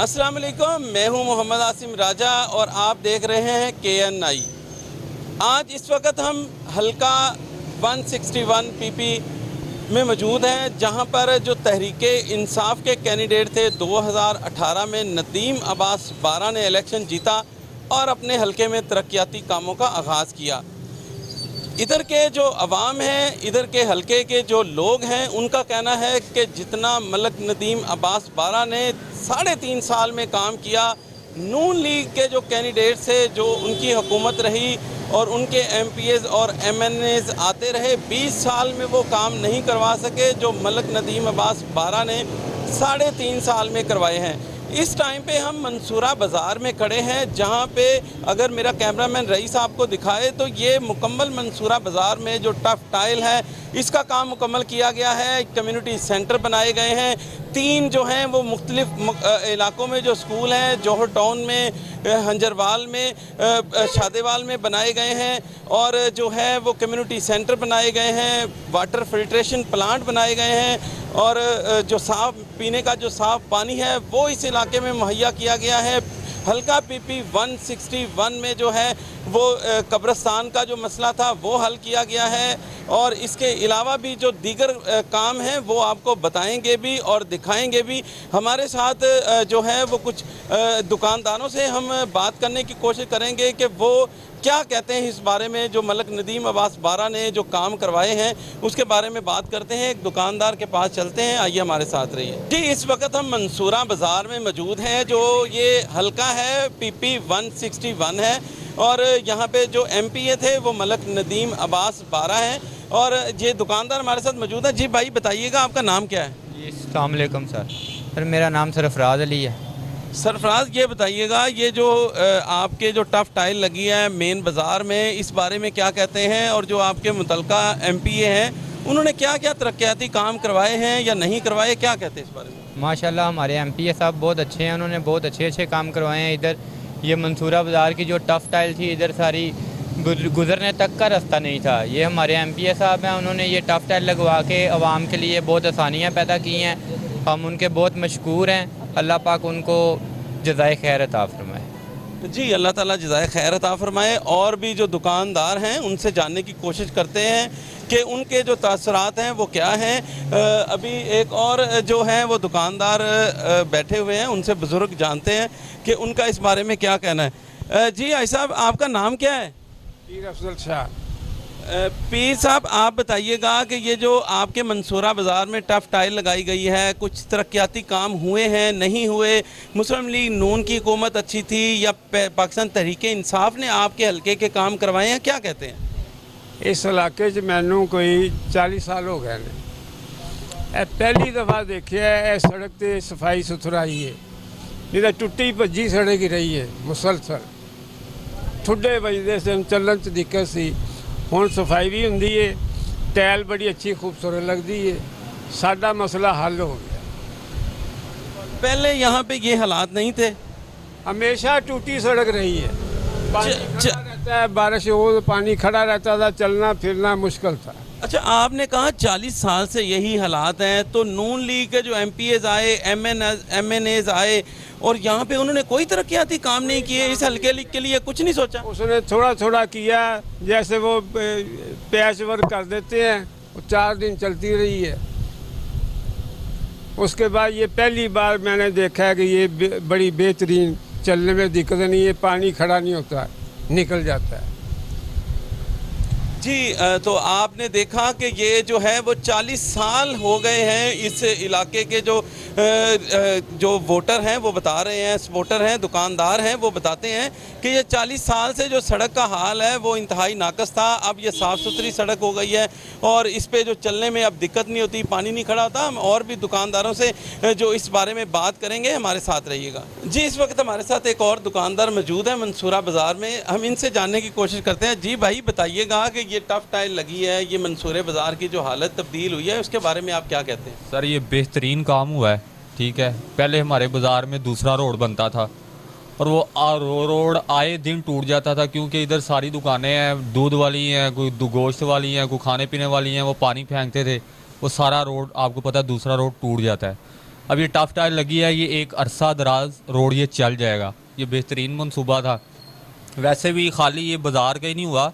अस्सलाम वालेकुम, मैं हूं मोहम्मद आसिम राजा और आप देख रहे हैं KNI। आज इस वक्त हम हल्का 161 PP में मौजूद हैं, जहां पर जो तहरीक इंसाफ के कैंडिडेट थे 2018 में नदीम अब्बास बारा ने इलेक्शन जीता और अपने हल्के में तरक्याती कामों का आगाज़ किया। इधर के जो अवाम हैं, इधर के हल्के के जो लोग हैं, उनका कहना है कि जितना मलक नदीम अब्बास बारा ने 3.5 साल में काम किया, नून लीग के जो कैंडिडेट थे, जो उनकी हुकूमत रही और उनके MPs और MNAs आते रहे, 20 साल में वो काम नहीं करवा सके जो मलक नदीम अब्बास बारा ने 3.5 साल में करवाए हैं। इस टाइम पे हम मंसूरा बाज़ार में खड़े हैं, जहां पे अगर मेरा कैमरामैन रईस आपको दिखाए तो ये मुकम्मल मंसूरा बाज़ार में जो टफ टाइल है, इसका काम मुकम्मल किया गया है। कम्युनिटी सेंटर बनाए गए हैं, 3 जो हैं वो मुख्तलिफ इलाकों में जो स्कूल हैं, जौहर टाउन में, हंजरवाल में, शादेवाल में बनाए गए हैं और जो है वो कम्युनिटी सेंटर बनाए गए हैं, वाटर फिल्ट्रेशन प्लांट बनाए गए हैं और जो साफ़ पीने का जो साफ़ पानी है वो इस इलाके में मुहैया किया गया है। हल्का PP 161 में जो है वो कब्रिस्तान का जो मसला था वो हल किया गया है और इसके अलावा भी जो दीगर काम हैं वो आपको बताएंगे भी और दिखाएंगे भी। हमारे साथ जो है वो कुछ दुकानदारों से हम बात करने की कोशिश करेंगे कि वो क्या कहते हैं इस बारे में, जो मलक नदीम अब्बास बारा ने जो काम करवाए हैं उसके बारे में बात करते हैं। एक दुकानदार के पास चलते हैं, आइए हमारे साथ रहिए जी। इस वक्त हम मंसूरा बाज़ार में मौजूद हैं, जो ये हल्का है PP 161 है और यहाँ पे जो MPA थे वो मलक नदीम अब्बास बारा हैं और ये दुकानदार हमारे साथ मौजूद है। जी भाई बताइएगा, आपका नाम क्या है? जी अस्सलाम वालेकुम सर, मेरा नाम सरफराज अली है। सरफराज, ये बताइएगा, ये जो आपके जो टफ टाइल लगी है मेन बाज़ार में, इस बारे में क्या कहते हैं और जो आपके मुतलका MPA हैं उन्होंने क्या क्या तरक्याती काम करवाए हैं या नहीं करवाए, क्या कहते हैं इस बारे में? माशाल्लाह हमारे MPA साहब बहुत अच्छे हैं, उन्होंने बहुत अच्छे काम करवाए हैं। इधर ये मंसूरा बाज़ार की जो टफ टाइल थी, इधर सारी गुज़रने तक का रास्ता नहीं था। ये हमारे MPA साहब हैं, उन्होंने ये टफ टाइल लगवा के आवाम के लिए बहुत आसानियाँ पैदा की हैं। हम उनके बहुत मशकूर हैं। अल्लाह पाक उनको जज़ाए खैर अता फरमाए। जी, अल्लाह ताला जज़ाए खैर अता फरमाए। और भी जो दुकानदार हैं उनसे जानने की कोशिश करते हैं कि उनके जो तासरात हैं वो क्या हैं। अभी एक और जो हैं वो दुकानदार बैठे हुए हैं, उनसे बुज़ुर्ग जानते हैं कि उनका इस बारे में क्या कहना है। जी भाई साहब, आपका नाम क्या है? पीर अफजल शाह। पीर साहब, आप बताइएगा कि ये जो आपके मंसूरा बाज़ार में टफ टाइल लगाई गई है, कुछ तरक्याती काम हुए हैं, नहीं हुए? मुस्लिम लीग नून की हुकूमत अच्छी थी या पाकिस्तान तहरीक इंसाफ ने आपके हल्के के काम करवाए हैं, क्या कहते हैं? इस इलाके च मैनू कोई 40 साल हो गए ने। पहली दफ़ा देखिए सड़क तो सफाई सुथराई है, नहीं तो टुट्टी भज्जी सड़क ही रही है मुसलसल। ठुड्डे बजते सन, चलन च दिक्कत सी, हुण सफाई भी होंदी है, टैल बड़ी अच्छी खूबसूरत लगती है। साडा मसला हल हो गया। पहले यहाँ पे ये हालात नहीं थे? हमेशा टूटी सड़क रही है, पानी खड़ा रहता है, बारिश हो पानी खड़ा रहता था, चलना फिरना मुश्किल था। अच्छा, आपने कहा 40 साल से यही हालात हैं, तो नून लीग के जो MPAs आए, MNAs आए और यहाँ पे उन्होंने कोई तरक्याती काम नहीं किए, इस हल्के के लिए कुछ नहीं सोचा? उसने थोड़ा थोड़ा किया, जैसे वो पैच वर्क कर देते हैं, वो 4 दिन चलती रही है। उसके बाद ये पहली बार मैंने देखा है कि ये बड़ी बेहतरीन, चलने में दिक्कत नहीं है, पानी खड़ा नहीं होता, निकल जाता है। जी, तो आपने देखा कि ये जो है वो 40 साल हो गए हैं इस इलाके के जो वोटर हैं वो बता रहे हैं, सपोर्टर हैं, दुकानदार हैं, वो बताते हैं कि ये 40 साल से जो सड़क का हाल है वो इंतहाई नाकस था। अब ये साफ़ सुथरी सड़क हो गई है और इस पे जो चलने में अब दिक्कत नहीं होती, पानी नहीं खड़ा होता। हम और भी दुकानदारों से जो इस बारे में बात करेंगे, हमारे साथ रहिएगा जी। इस वक्त हमारे साथ एक और दुकानदार मौजूद है मंसूरा बाज़ार में, हम इनसे जानने की कोशिश करते हैं। जी भाई बताइएगा कि ये टफ टाइल लगी है, ये मंसूरे बाज़ार की जो हालत तब्दील हुई है, उसके बारे में आप क्या कहते हैं? सर ये बेहतरीन काम हुआ है, ठीक है। पहले हमारे बाज़ार में दूसरा रोड बनता था और वो रोड आए दिन टूट जाता था, क्योंकि इधर सारी दुकानें हैं, दूध वाली हैं, कोई गोश्त वाली हैं, कोई खाने पीने वाली हैं, वो पानी फेंकते थे, वो सारा रोड आपको पता है दूसरा रोड टूट जाता है। अब ये टफ टाइल लगी है, ये एक अरसा दराज रोड ये चल जाएगा, ये बेहतरीन मनसूबा था। वैसे भी खाली ये बाज़ार का ही नहीं हुआ,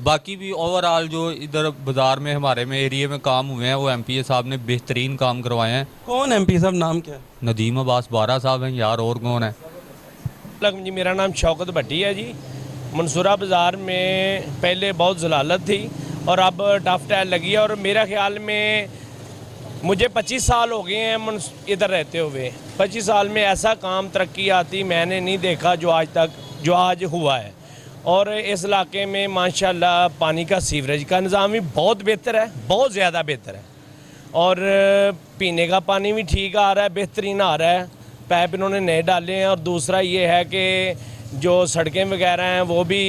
बाकी भी ओवरऑल जो इधर बाज़ार में हमारे में एरिया में काम हुए हैं वो MPA साहब ने बेहतरीन काम करवाए हैं। कौन MP साहब, नाम क्या है? नदीम अब्बास बारा साहब हैं यार, और कौन है? जी मेरा नाम शौकत भट्टी है जी। मंसूरा बाज़ार में पहले बहुत जलालत थी और अब टफ टाइल लगी है, और मेरा ख्याल में मुझे 25 साल हो गए हैं इधर रहते हुए। 25 साल में ऐसा काम तरक्की आती मैंने नहीं देखा जो आज हुआ है। और इस इलाके में माशाल्लाह पानी का सीवरेज का निज़ाम भी बहुत बेहतर है, बहुत ज़्यादा बेहतर है, और पीने का पानी भी ठीक आ रहा है, बेहतरीन आ रहा है। पाइप इन्होंने नए डाले हैं। और दूसरा ये है कि जो सड़कें वगैरह हैं वो भी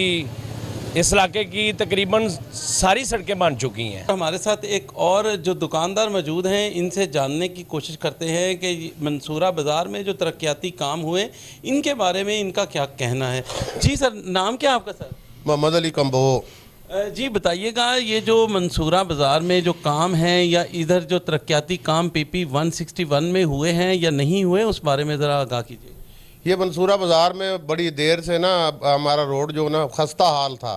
इस इलाके की तकरीबन सारी सड़कें बन चुकी हैं। हमारे साथ एक और जो दुकानदार मौजूद हैं, इनसे जानने की कोशिश करते हैं कि मंसूरा बाज़ार में जो तरक्याती काम हुए इनके बारे में इनका क्या कहना है। जी सर, नाम क्या आपका सर? मोहम्मद अली कंबो। जी बताइएगा, ये जो मंसूरा बाज़ार में जो काम है या इधर जो तरक्याती काम PP 161 में हुए हैं या नहीं हुए, उस बारे में ज़रा आगाह कीजिए। ये मंसूरा बाज़ार में बड़ी देर से ना हमारा रोड जो ना खस्ता हाल था।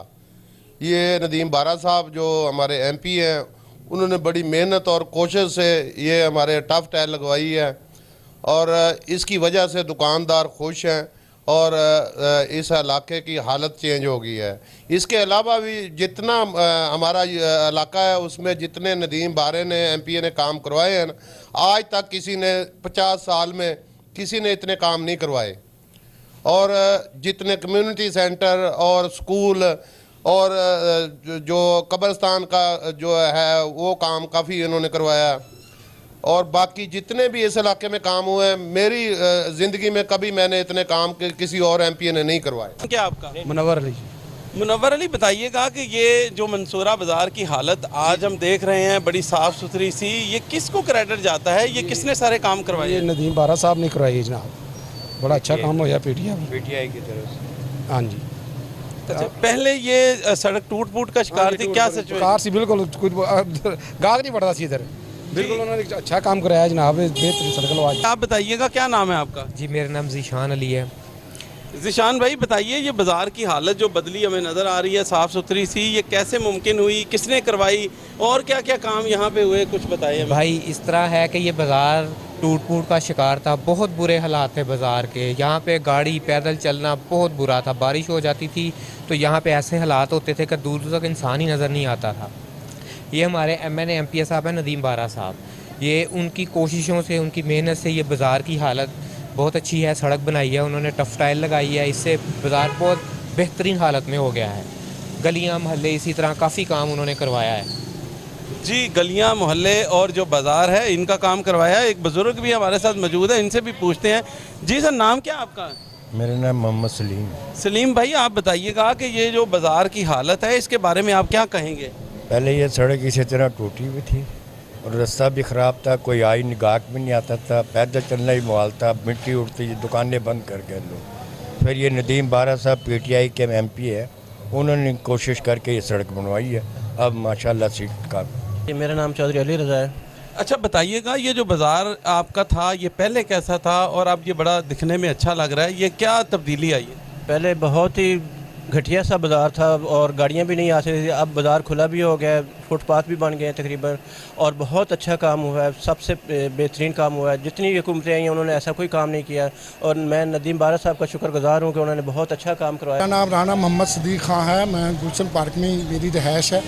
ये नदीम बारा साहब जो हमारे MP हैं, उन्होंने बड़ी मेहनत और कोशिश से ये हमारे टफ टाइल लगवाई है, और इसकी वजह से दुकानदार खुश हैं और इस इलाके की हालत चेंज हो गई है। इसके अलावा भी जितना हमारा इलाका है उसमें जितने नदीम बारे ने MPA ने काम करवाए हैं, आज तक किसी ने 50 साल में किसी ने इतने काम नहीं करवाए। और जितने कम्युनिटी सेंटर और स्कूल और जो कब्रिस्तान का जो है वो काम काफ़ी इन्होंने करवाया, और बाकी जितने भी इस इलाके में काम हुए हैं, मेरी ज़िंदगी में कभी मैंने इतने काम के किसी और MPA ने नहीं करवाए। क्या आपका? मुनव्वर अली। मुनव्वर अली, बताइएगा कि ये जो मंसूरा बाज़ार की हालत आज हम देख रहे हैं बड़ी साफ़ सुथरी सी, ये किसको क्रेडिट जाता है? ये किसने सारे काम करवाए? ये नदीम बारा साहब ने करवाई जनाब, बड़ा अच्छा काम होया PTI की तरफ से। हाँ जी। अच्छा, पहले ये सड़क टूट फूट का शिकार थी, क्या सिचुएशन? कार सी बिल्कुल कुछ गाग नहीं पड़ता सी इधर, बिल्कुल उन्होंने अच्छा काम कराया जनाब, बेहतरीन सड़क लगा। आप बताइएगा, क्या नाम है आपका? जी मेरा नाम ज़ीशान अली है। ज़ीशान भाई बताइए, ये बाज़ार की हालत जो बदली हमें नज़र आ रही है साफ़ सुथरी सी, ये कैसे मुमकिन हुई, किसने करवाई, और क्या क्या काम यहाँ पे हुए, कुछ बताइए भाई इस तरह है कि ये बाज़ार टूट फूट का शिकार था, बहुत बुरे हालात थे बाज़ार के। यहाँ पे गाड़ी पैदल चलना बहुत बुरा था, बारिश हो जाती थी तो यहाँ पे ऐसे हालात होते थे कि दूर दूर तक इंसान ही नज़र नहीं आता था। ये हमारे MNA MPA साहब हैं नदीम बारा साहब, ये उनकी कोशिशों से, उनकी मेहनत से ये बाज़ार की हालत बहुत अच्छी है। सड़क बनाई है उन्होंने, टफ टाइल लगाई है, इससे बाज़ार बहुत बेहतरीन हालत में हो गया है। गलियाँ मोहल्ले इसी तरह काफ़ी काम उन्होंने करवाया है। जी, गलियाँ मोहल्ले और जो बाज़ार है इनका काम करवाया है। एक बुज़ुर्ग भी हमारे साथ मौजूद है, इनसे भी पूछते हैं। जी सर, नाम क्या आपका? मेरा नाम मोहम्मद सलीम। सलीम भाई, आप बताइएगा कि ये जो बाज़ार की हालत है इसके बारे में आप क्या कहेंगे? पहले ये सड़क इसी तरह टूटी हुई थी और रास्ता भी ख़राब था, कोई आई निगाह भी नहीं आता था, पैदल चलना ही मुहाल था, मिट्टी उड़ती, दुकानें बंद कर गए लोग। फिर ये नदीम बारा साहब PTI के MP है, उन्होंने कोशिश करके ये सड़क बनवाई है, अब माशाल्लाह सीट का। मेरा नाम चौधरी अली रज़ा है। अच्छा बताइएगा, ये जो बाज़ार आपका था ये पहले कैसा था और अब ये बड़ा दिखने में अच्छा लग रहा है, ये क्या तब्दीली आई है? पहले बहुत ही घटिया सा बाज़ार था और गाड़ियाँ भी नहीं आ सकती थी, अब बाज़ार खुला भी हो गया है, फुटपाथ भी बन गए हैं तकरीबन, और बहुत अच्छा काम हुआ है, सबसे बेहतरीन काम हुआ है। जितनी हुकूमतें आई हैं उन्होंने ऐसा कोई काम नहीं किया, और मैं नदीम बारा साहब का शुक्रगुजार हूँ कि उन्होंने बहुत अच्छा काम करवाया। मेरा नाम राना मोहम्मद सदीक खां है, मैं गुलशन पार्क में मेरी रिहाइश है।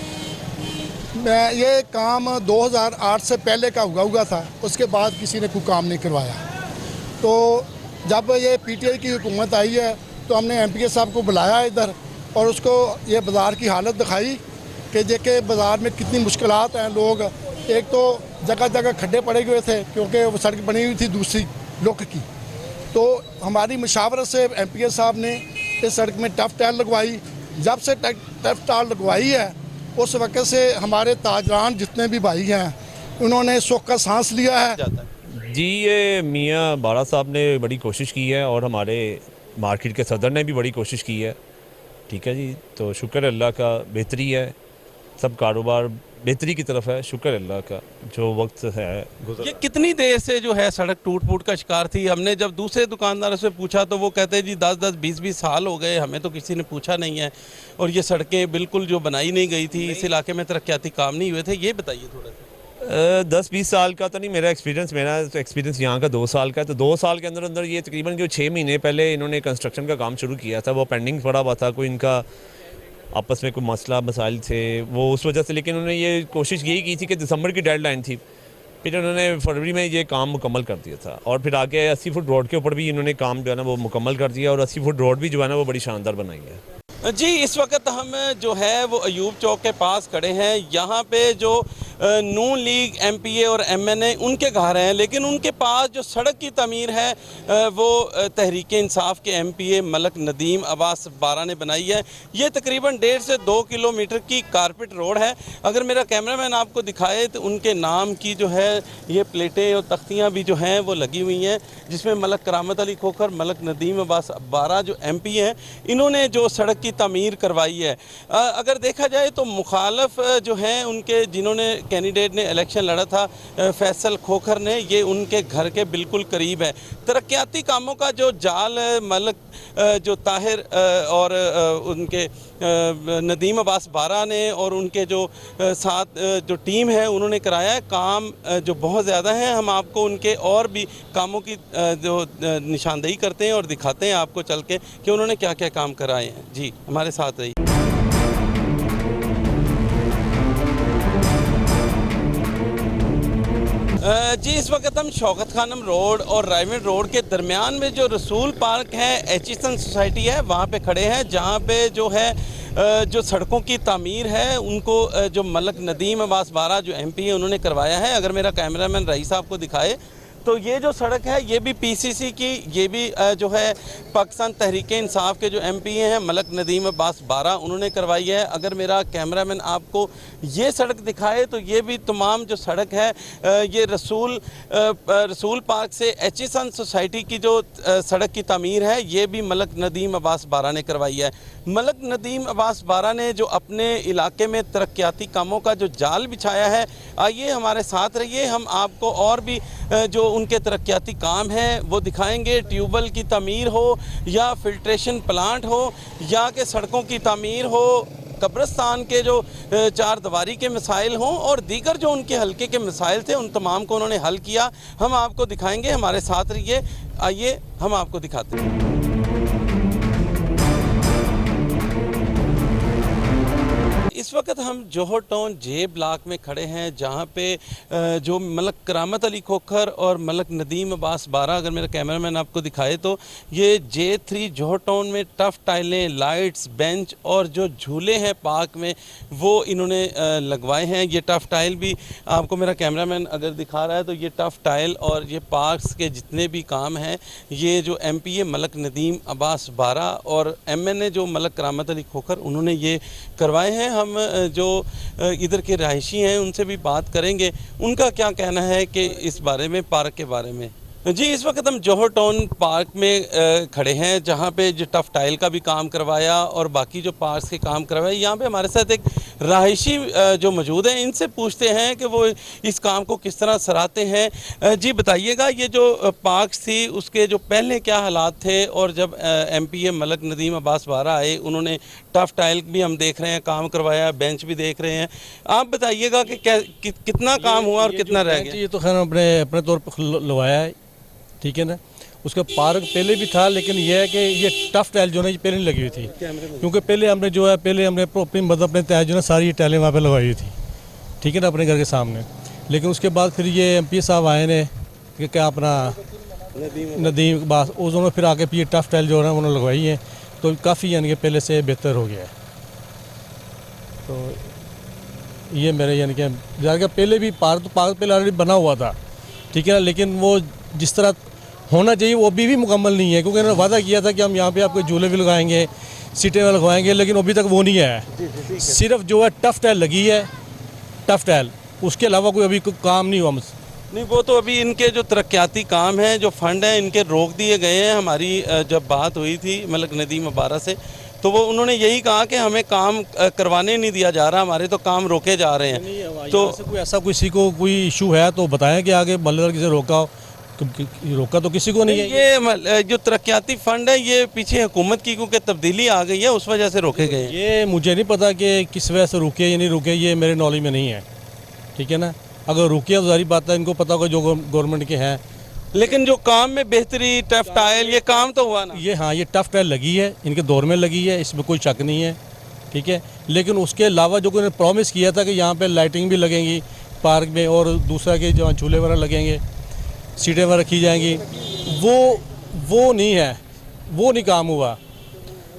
मैं ये काम 2008 से पहले का हुआ था, उसके बाद किसी ने कोई काम नहीं करवाया। तो जब ये PTI की हुकूमत आई है तो हमने MPA साहब को बुलाया इधर और उसको ये बाज़ार की हालत दिखाई कि देखे बाज़ार में कितनी मुश्किलात हैं। लोग एक तो जगह जगह खड्डे पड़े हुए थे क्योंकि वो सड़क बनी हुई थी दूसरी लुक की, तो हमारी मुशावरत से MPA साहब ने इस सड़क में टफ टाइल लगवाई। जब से टफ टाइल लगवाई है उस वक्त से हमारे ताजरान जितने भी भाई हैं उन्होंने सुख का सांस लिया है। जी ये मियाँ बारा साहब ने बड़ी कोशिश की है और हमारे मार्केट के सदर ने भी बड़ी कोशिश की है, ठीक है जी। तो शुक्र अल्लाह का, बेहतरी है, सब कारोबार बेहतरी की तरफ है। शुक्र अल्लाह का जो वक्त है ये कितनी देर से जो है सड़क टूट फूट का शिकार थी? हमने जब दूसरे दुकानदारों से पूछा तो वो कहते हैं जी 10-10 20-20 साल हो गए, हमें तो किसी ने पूछा नहीं है, और ये सड़कें बिल्कुल जो बनाई नहीं गई थी, इस इलाके में तरक्याती काम नहीं हुए थे। ये बताइए थोड़ा सा। 10-20 साल का तो नहीं, मेरा एक्सपीरियंस यहाँ का 2 साल का है। तो 2 साल के अंदर अंदर ये तकरीबन जो 6 महीने पहले इन्होंने कंस्ट्रक्शन का काम शुरू किया था, वो पेंडिंग पड़ा हुआ था, कोई इनका आपस में कोई मसला मसाइल थे वो उस वजह से। लेकिन उन्होंने ये कोशिश यही की थी कि दिसंबर की डेडलाइन थी, फिर उन्होंने फरवरी में ये काम मुकम्मल कर दिया था, और फिर आगे 80 फुट रोड के ऊपर भी इन्होंने काम जो है ना वो मुकम्मल कर दिया, और 80 फुट रोड भी जो है ना वो बड़ी शानदार बनाई है। जी, इस वक्त हम जो है वो अयूब चौक के पास खड़े हैं। यहाँ पे जो नून लीग एमपीए और एमएनए उनके घर हैं, लेकिन उनके पास जो सड़क की तमीर है वो तहरीक इंसाफ के एमपीए मलक नदीम अब्बास बारा ने बनाई है। ये तकरीबन 1.5 से 2 किलोमीटर की कारपेट रोड है। अगर मेरा कैमरामैन आपको दिखाए तो उनके नाम की जो है ये प्लेटें और तख्तियाँ भी जो हैं वो लगी हुई हैं, जिसमें मलक करामत अली खोखर, मलक नदीम अब्बास बारा जो एमपी हैं, इन्होंने जो सड़क की तमीर करवाई है। अगर देखा जाए तो मुखालफ जो हैं उनके, जिन्होंने कैंडिडेट ने इलेक्शन लड़ा था फैसल खोखर ने, ये उनके घर के बिल्कुल करीब है। तरक्याती कामों का जो जाल मलक जो ताहिर और उनके नदीम अब्बास बारा ने और उनके जो साथ जो टीम है उन्होंने कराया है। काम जो बहुत ज़्यादा है, हम आपको उनके और भी कामों की जो निशानदेही करते हैं और दिखाते हैं आपको चल के कि उन्होंने क्या क्या काम कराए हैं। जी, हमारे साथ रहिए। जी, इस वक्त हम शौकत खानम रोड और रायवेंड रोड के दरमियान में जो रसूल पार्क है, एचिसन सोसाइटी है, वहाँ पे खड़े हैं, जहाँ पे जो है जो सड़कों की तामीर है उनको जो मलक नदीम अब्बास बारा जो एमपी है उन्होंने करवाया है। अगर मेरा कैमरामैन रईस आपको दिखाए तो ये जो सड़क है ये भी पीसीसी की, ये भी जो है पाकिस्तान तहरीक इंसाफ के जो एमपी हैं मलक नदीम अब्बास बारा, उन्होंने करवाई है। अगर मेरा कैमरामैन आपको ये सड़क दिखाए तो ये भी तमाम जो सड़क है ये रसूल पार्क से एचिसन सोसाइटी की जो सड़क की तामीर है ये भी मलक नदीम अब्बास बारा ने करवाई है। मलक नदीम अब्बास बारा ने जो अपने इलाके में तरक्याती कामों का जो जाल बिछाया है, आइए हमारे साथ रहिए, हम आपको और भी जो उनके तरक्याती काम हैं वो दिखाएंगे। ट्यूबवेल की तमीर हो या फिल्ट्रेशन प्लांट हो या कि सड़कों की तमीर हो, कब्रिस्तान के जो 4 दीवारी के मसाइल हों और दीगर जो उनके हल्के के मसाइल थे, उन तमाम को उन्होंने हल किया। हम आपको दिखाएंगे, हमारे साथ रहिए, आइए हम आपको दिखाते हैं। इस वक्त हम जोहर टाउन जे ब्लॉक में खड़े हैं, जहाँ पे जो मलक करामत अली खोखर और मलक नदीम अब्बास बारा, अगर मेरा कैमरामैन आपको दिखाए तो ये J3 जोहर टाउन में टफ़ टाइलें, लाइट्स, बेंच और जो झूले हैं पार्क में वो इन्होंने लगवाए हैं। ये टफ़ टाइल भी आपको मेरा कैमरामैन अगर दिखा रहा है तो ये टफ़ टाइल और ये पार्क्स के जितने भी काम हैं ये जो एमपीए मलक नदीम अब्बास बारा और एमएनए जो मलक करामत अली खोखर उन्होंने ये करवाए हैं। हम जो इधर के रहायशी हैं उनसे भी बात करेंगे, उनका क्या कहना है कि इस बारे में, पार्क के बारे में। जी, इस वक्त हम जोहर टाउन पार्क में खड़े हैं, जहाँ पे जो टफ़ टाइल का भी काम करवाया और बाकी जो पार्क्स के काम करवाए। यहाँ पे हमारे साथ एक रहायशी जो मौजूद हैं, इनसे पूछते हैं कि वो इस काम को किस तरह सराहते हैं। जी बताइएगा, ये जो पार्क्स थी उसके जो पहले क्या हालात थे और जब एमपीए मलक नदीम अब्बास बारा आए उन्होंने टफ़ टाइल भी हम देख रहे हैं काम करवाया, बेंच भी देख रहे हैं, आप बताइएगा कि कितना काम हुआ और कितना रह गया? ये तो खैर अपने तौर पर लगवाया है, ठीक है ना। उसका पार्क पहले भी था, लेकिन यह है कि ये टफ़ टाइल जो है ये पहले नहीं लगी हुई थी, क्योंकि पहले हमने अपनी मतलब अपने तहत जो है सारी टाइलें वहाँ पे लगवाई हुई थी, ठीक है ना, अपने घर के सामने। लेकिन उसके बाद फिर ये एमपी साहब आए ने कि क्या अपना नदीम बास, उन्होंने फिर आके फिर टफ़ टाइल जो है उन्होंने लगवाई है, तो काफ़ी यानी कि पहले से बेहतर हो गया है। तो ये मेरे यानी कि जाकर पहले भी पार्क पहले ऑलरेडी बना हुआ था, ठीक है ना, लेकिन वो जिस तरह होना चाहिए वो अभी भी मुकम्मल नहीं है, क्योंकि उन्होंने वादा किया था कि हम यहाँ पे आपको झूले भी लगाएंगे, सीटें लगवाएंगे, लेकिन अभी तक वो नहीं है। सिर्फ जो है टफ़ टाइल लगी है, टफ़ टाइल, उसके अलावा कोई अभी कोई काम नहीं हुआ मुझसे। नहीं, वो तो अभी इनके जो तरक्याती काम हैं, जो फंड हैं, इनके रोक दिए गए हैं। हमारी जब बात हुई थी मलक नदीम अब्बारा से तो वो उन्होंने यही कहा कि हमें काम करवाने नहीं दिया जा रहा, हमारे तो काम रोके जा रहे हैं। तो कोई ऐसा किसी को कोई इशू है तो बताएं कि आगे मोहल्लेदार किसी रोका हो, रोका तो किसी को नहीं है। ये जो तरक्याती फंड है ये पीछे हुकूमत की क्योंकि तब्दीली आ गई है उस वजह से रोके गए हैं। ये मुझे नहीं पता कि किस वजह से रुके या नहीं रुके, ये मेरे नॉलेज में नहीं है, ठीक है ना। अगर रुके तो सारी बात है, इनको पता होगा जो गवर्नमेंट के हैं। लेकिन जो काम में बेहतरी, टफ टाइल, ये काम तो हुआ ना। ये हाँ, ये टफ टाइल लगी है, इनके दौर में लगी है, इसमें कोई शक नहीं है, ठीक है। लेकिन उसके अलावा जो उन्होंने प्रॉमिस किया था कि यहाँ पे लाइटिंग भी लगेंगी पार्क में और दूसरा कि जो झूले वगैरह लगेंगे, सीटें वगैरह रखी जाएंगी, वो नहीं है, वो नहीं काम हुआ।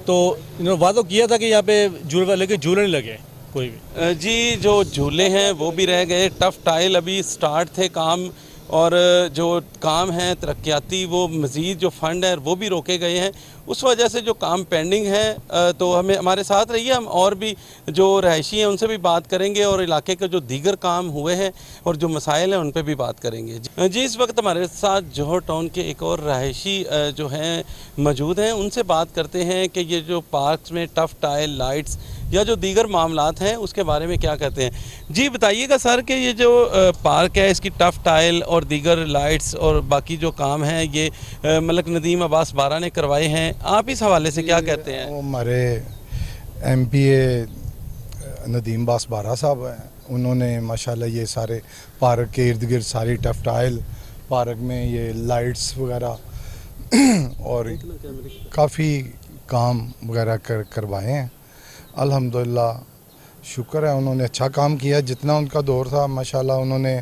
तो इन्होंने वादा किया था कि यहाँ पे झूले, लेकिन झूले नहीं लगे कोई भी। जी, जो झूले हैं वो भी रह गए, टफ टाइल अभी स्टार्ट थे काम, और जो काम है तरक्याती वो मज़ीद जो फ़ंड है वो भी रोके गए हैं, उस वजह से जो काम पेंडिंग है। तो हमारे साथ रहिए, हम और भी जो रहायशी हैं उनसे भी बात करेंगे और इलाके के जो दीगर काम हुए हैं और जो मसाइल हैं उन पे भी बात करेंगे। जी, इस वक्त हमारे साथ जौहर टाउन के एक और रहायशी जो हैं मौजूद हैं, उनसे बात करते हैं कि ये जो पार्क्स में टफ टाइल, लाइट्स या जो दीगर मामलात हैं उसके बारे में क्या कहते हैं। जी बताइएगा सर कि ये जो पार्क है इसकी टफ टाइल और दीगर लाइट्स और बाकी जो काम है ये मलक नदीम अब्बास बारा ने करवाए हैं, आप इस हवाले से क्या कहते हैं। हमारे MPA नदीम अब्बास बारा साहब हैं, उन्होंने माशाल्लाह ये सारे पार्क के इर्द गिर्द सारी टफ टाइल, पार्क में ये लाइट्स वगैरह और काफ़ी काम वगैरह करवाए हैं। अल्हम्दुलिल्लाह, शुक्र है, उन्होंने अच्छा काम किया। जितना उनका दौर था माशाल्लाह, उन्होंने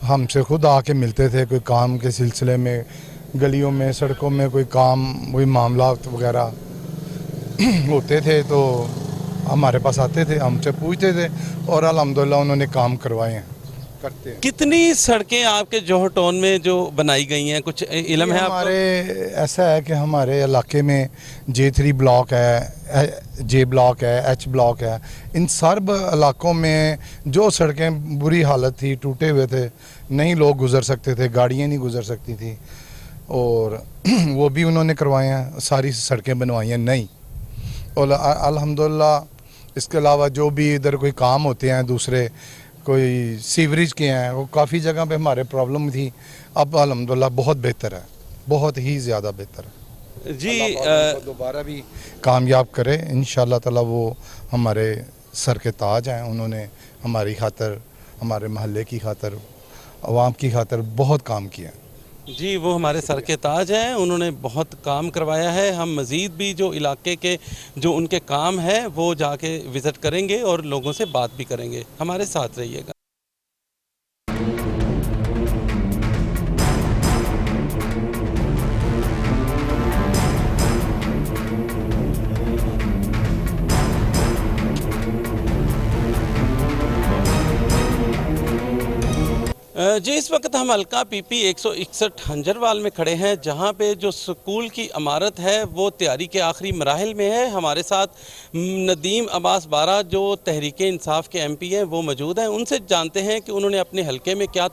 हमसे खुद आके मिलते थे, कोई काम के सिलसिले में, गलियों में, सड़कों में कोई काम, कोई मामला वगैरह होते थे तो हमारे पास आते थे, हमसे पूछते थे और अल्हम्दुलिल्लाह उन्होंने काम करवाए हैं, करते हैं। कितनी सड़कें आपके जौहर टाउन में जो बनाई गई हैं, कुछ इल्म है आपको? हमारे ऐसा है कि हमारे इलाके में J3 ब्लॉक है, J ब्लॉक है, H ब्लॉक है, इन सब इलाकों में जो सड़कें बुरी हालत थी, टूटे हुए थे, नहीं लोग गुज़र सकते थे, गाड़ियाँ नहीं गुज़र सकती थी, और वो भी उन्होंने करवाए हैं, सारी सड़कें बनवाई हैं नई। और अल्हम्दुलिल्लाह इसके अलावा जो भी इधर कोई काम होते हैं दूसरे, कोई सीवरेज के हैं, वो काफ़ी जगह पे हमारे प्रॉब्लम थी, अब अल्हम्दुलिल्लाह बहुत बेहतर है, बहुत ही ज़्यादा बेहतर है। जी, दोबारा भी कामयाब करे इंशाअल्लाह ताला। वो हमारे सर के ताज हैं, उन्होंने हमारी खातर, हमारे महल्ले की खातर, आवाम की खातर बहुत काम किया। जी, वो हमारे सर के ताज हैं, उन्होंने बहुत काम करवाया है। हम मज़ीद भी जो इलाके के जो उनके काम है वो जाके विज़िट करेंगे और लोगों से बात भी करेंगे। हमारे साथ रहिएगा। जी, इस वक्त हम हल्का PP 161 हंजरवाल में खड़े हैं, जहां पे जो स्कूल की इमारत है वो तैयारी के आखिरी मराहिल में है। हमारे साथ नदीम अब्बास बारा जो तहरीक इंसाफ के MP हैं वो मौजूद हैं, उनसे जानते हैं कि उन्होंने अपने हल्के में क्या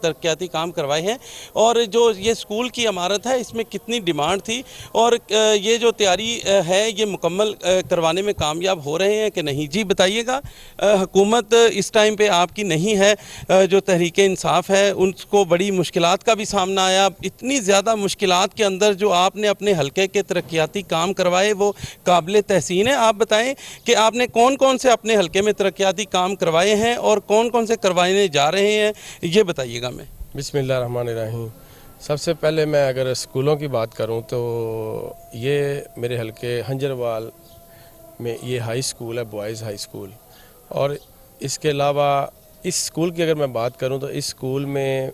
तरक्याती काम करवाए हैं और जो ये स्कूल की इमारत है इसमें कितनी डिमांड थी और ये जो तैयारी है ये मुकम्मल करवाने में कामयाब हो रहे हैं कि नहीं। जी बताइएगा, हुकूमत इस टाइम पे आपकी नहीं है, जो तहरीक इंसाफ है उनको बड़ी मुश्किलात का भी सामना आया। इतनी ज़्यादा मुश्किलात के अंदर जो आपने अपने हल्के के तरक्याती काम करवाए वो काबिल तहसीन है। आप बताएं कि आपने कौन कौन से अपने हल्के में तरक्याती काम करवाए हैं और कौन कौन से करवाने जा रहे हैं, ये बताइएगा। बिस्मिल्लाहिर्रहमानिर्रहीम। सबसे पहले मैं अगर स्कूलों की बात करूं तो ये मेरे हल्के हंजरवाल में ये हाई स्कूल है, बॉयज़ हाई स्कूल। और इसके अलावा इस स्कूल की अगर मैं बात करूं तो इस स्कूल में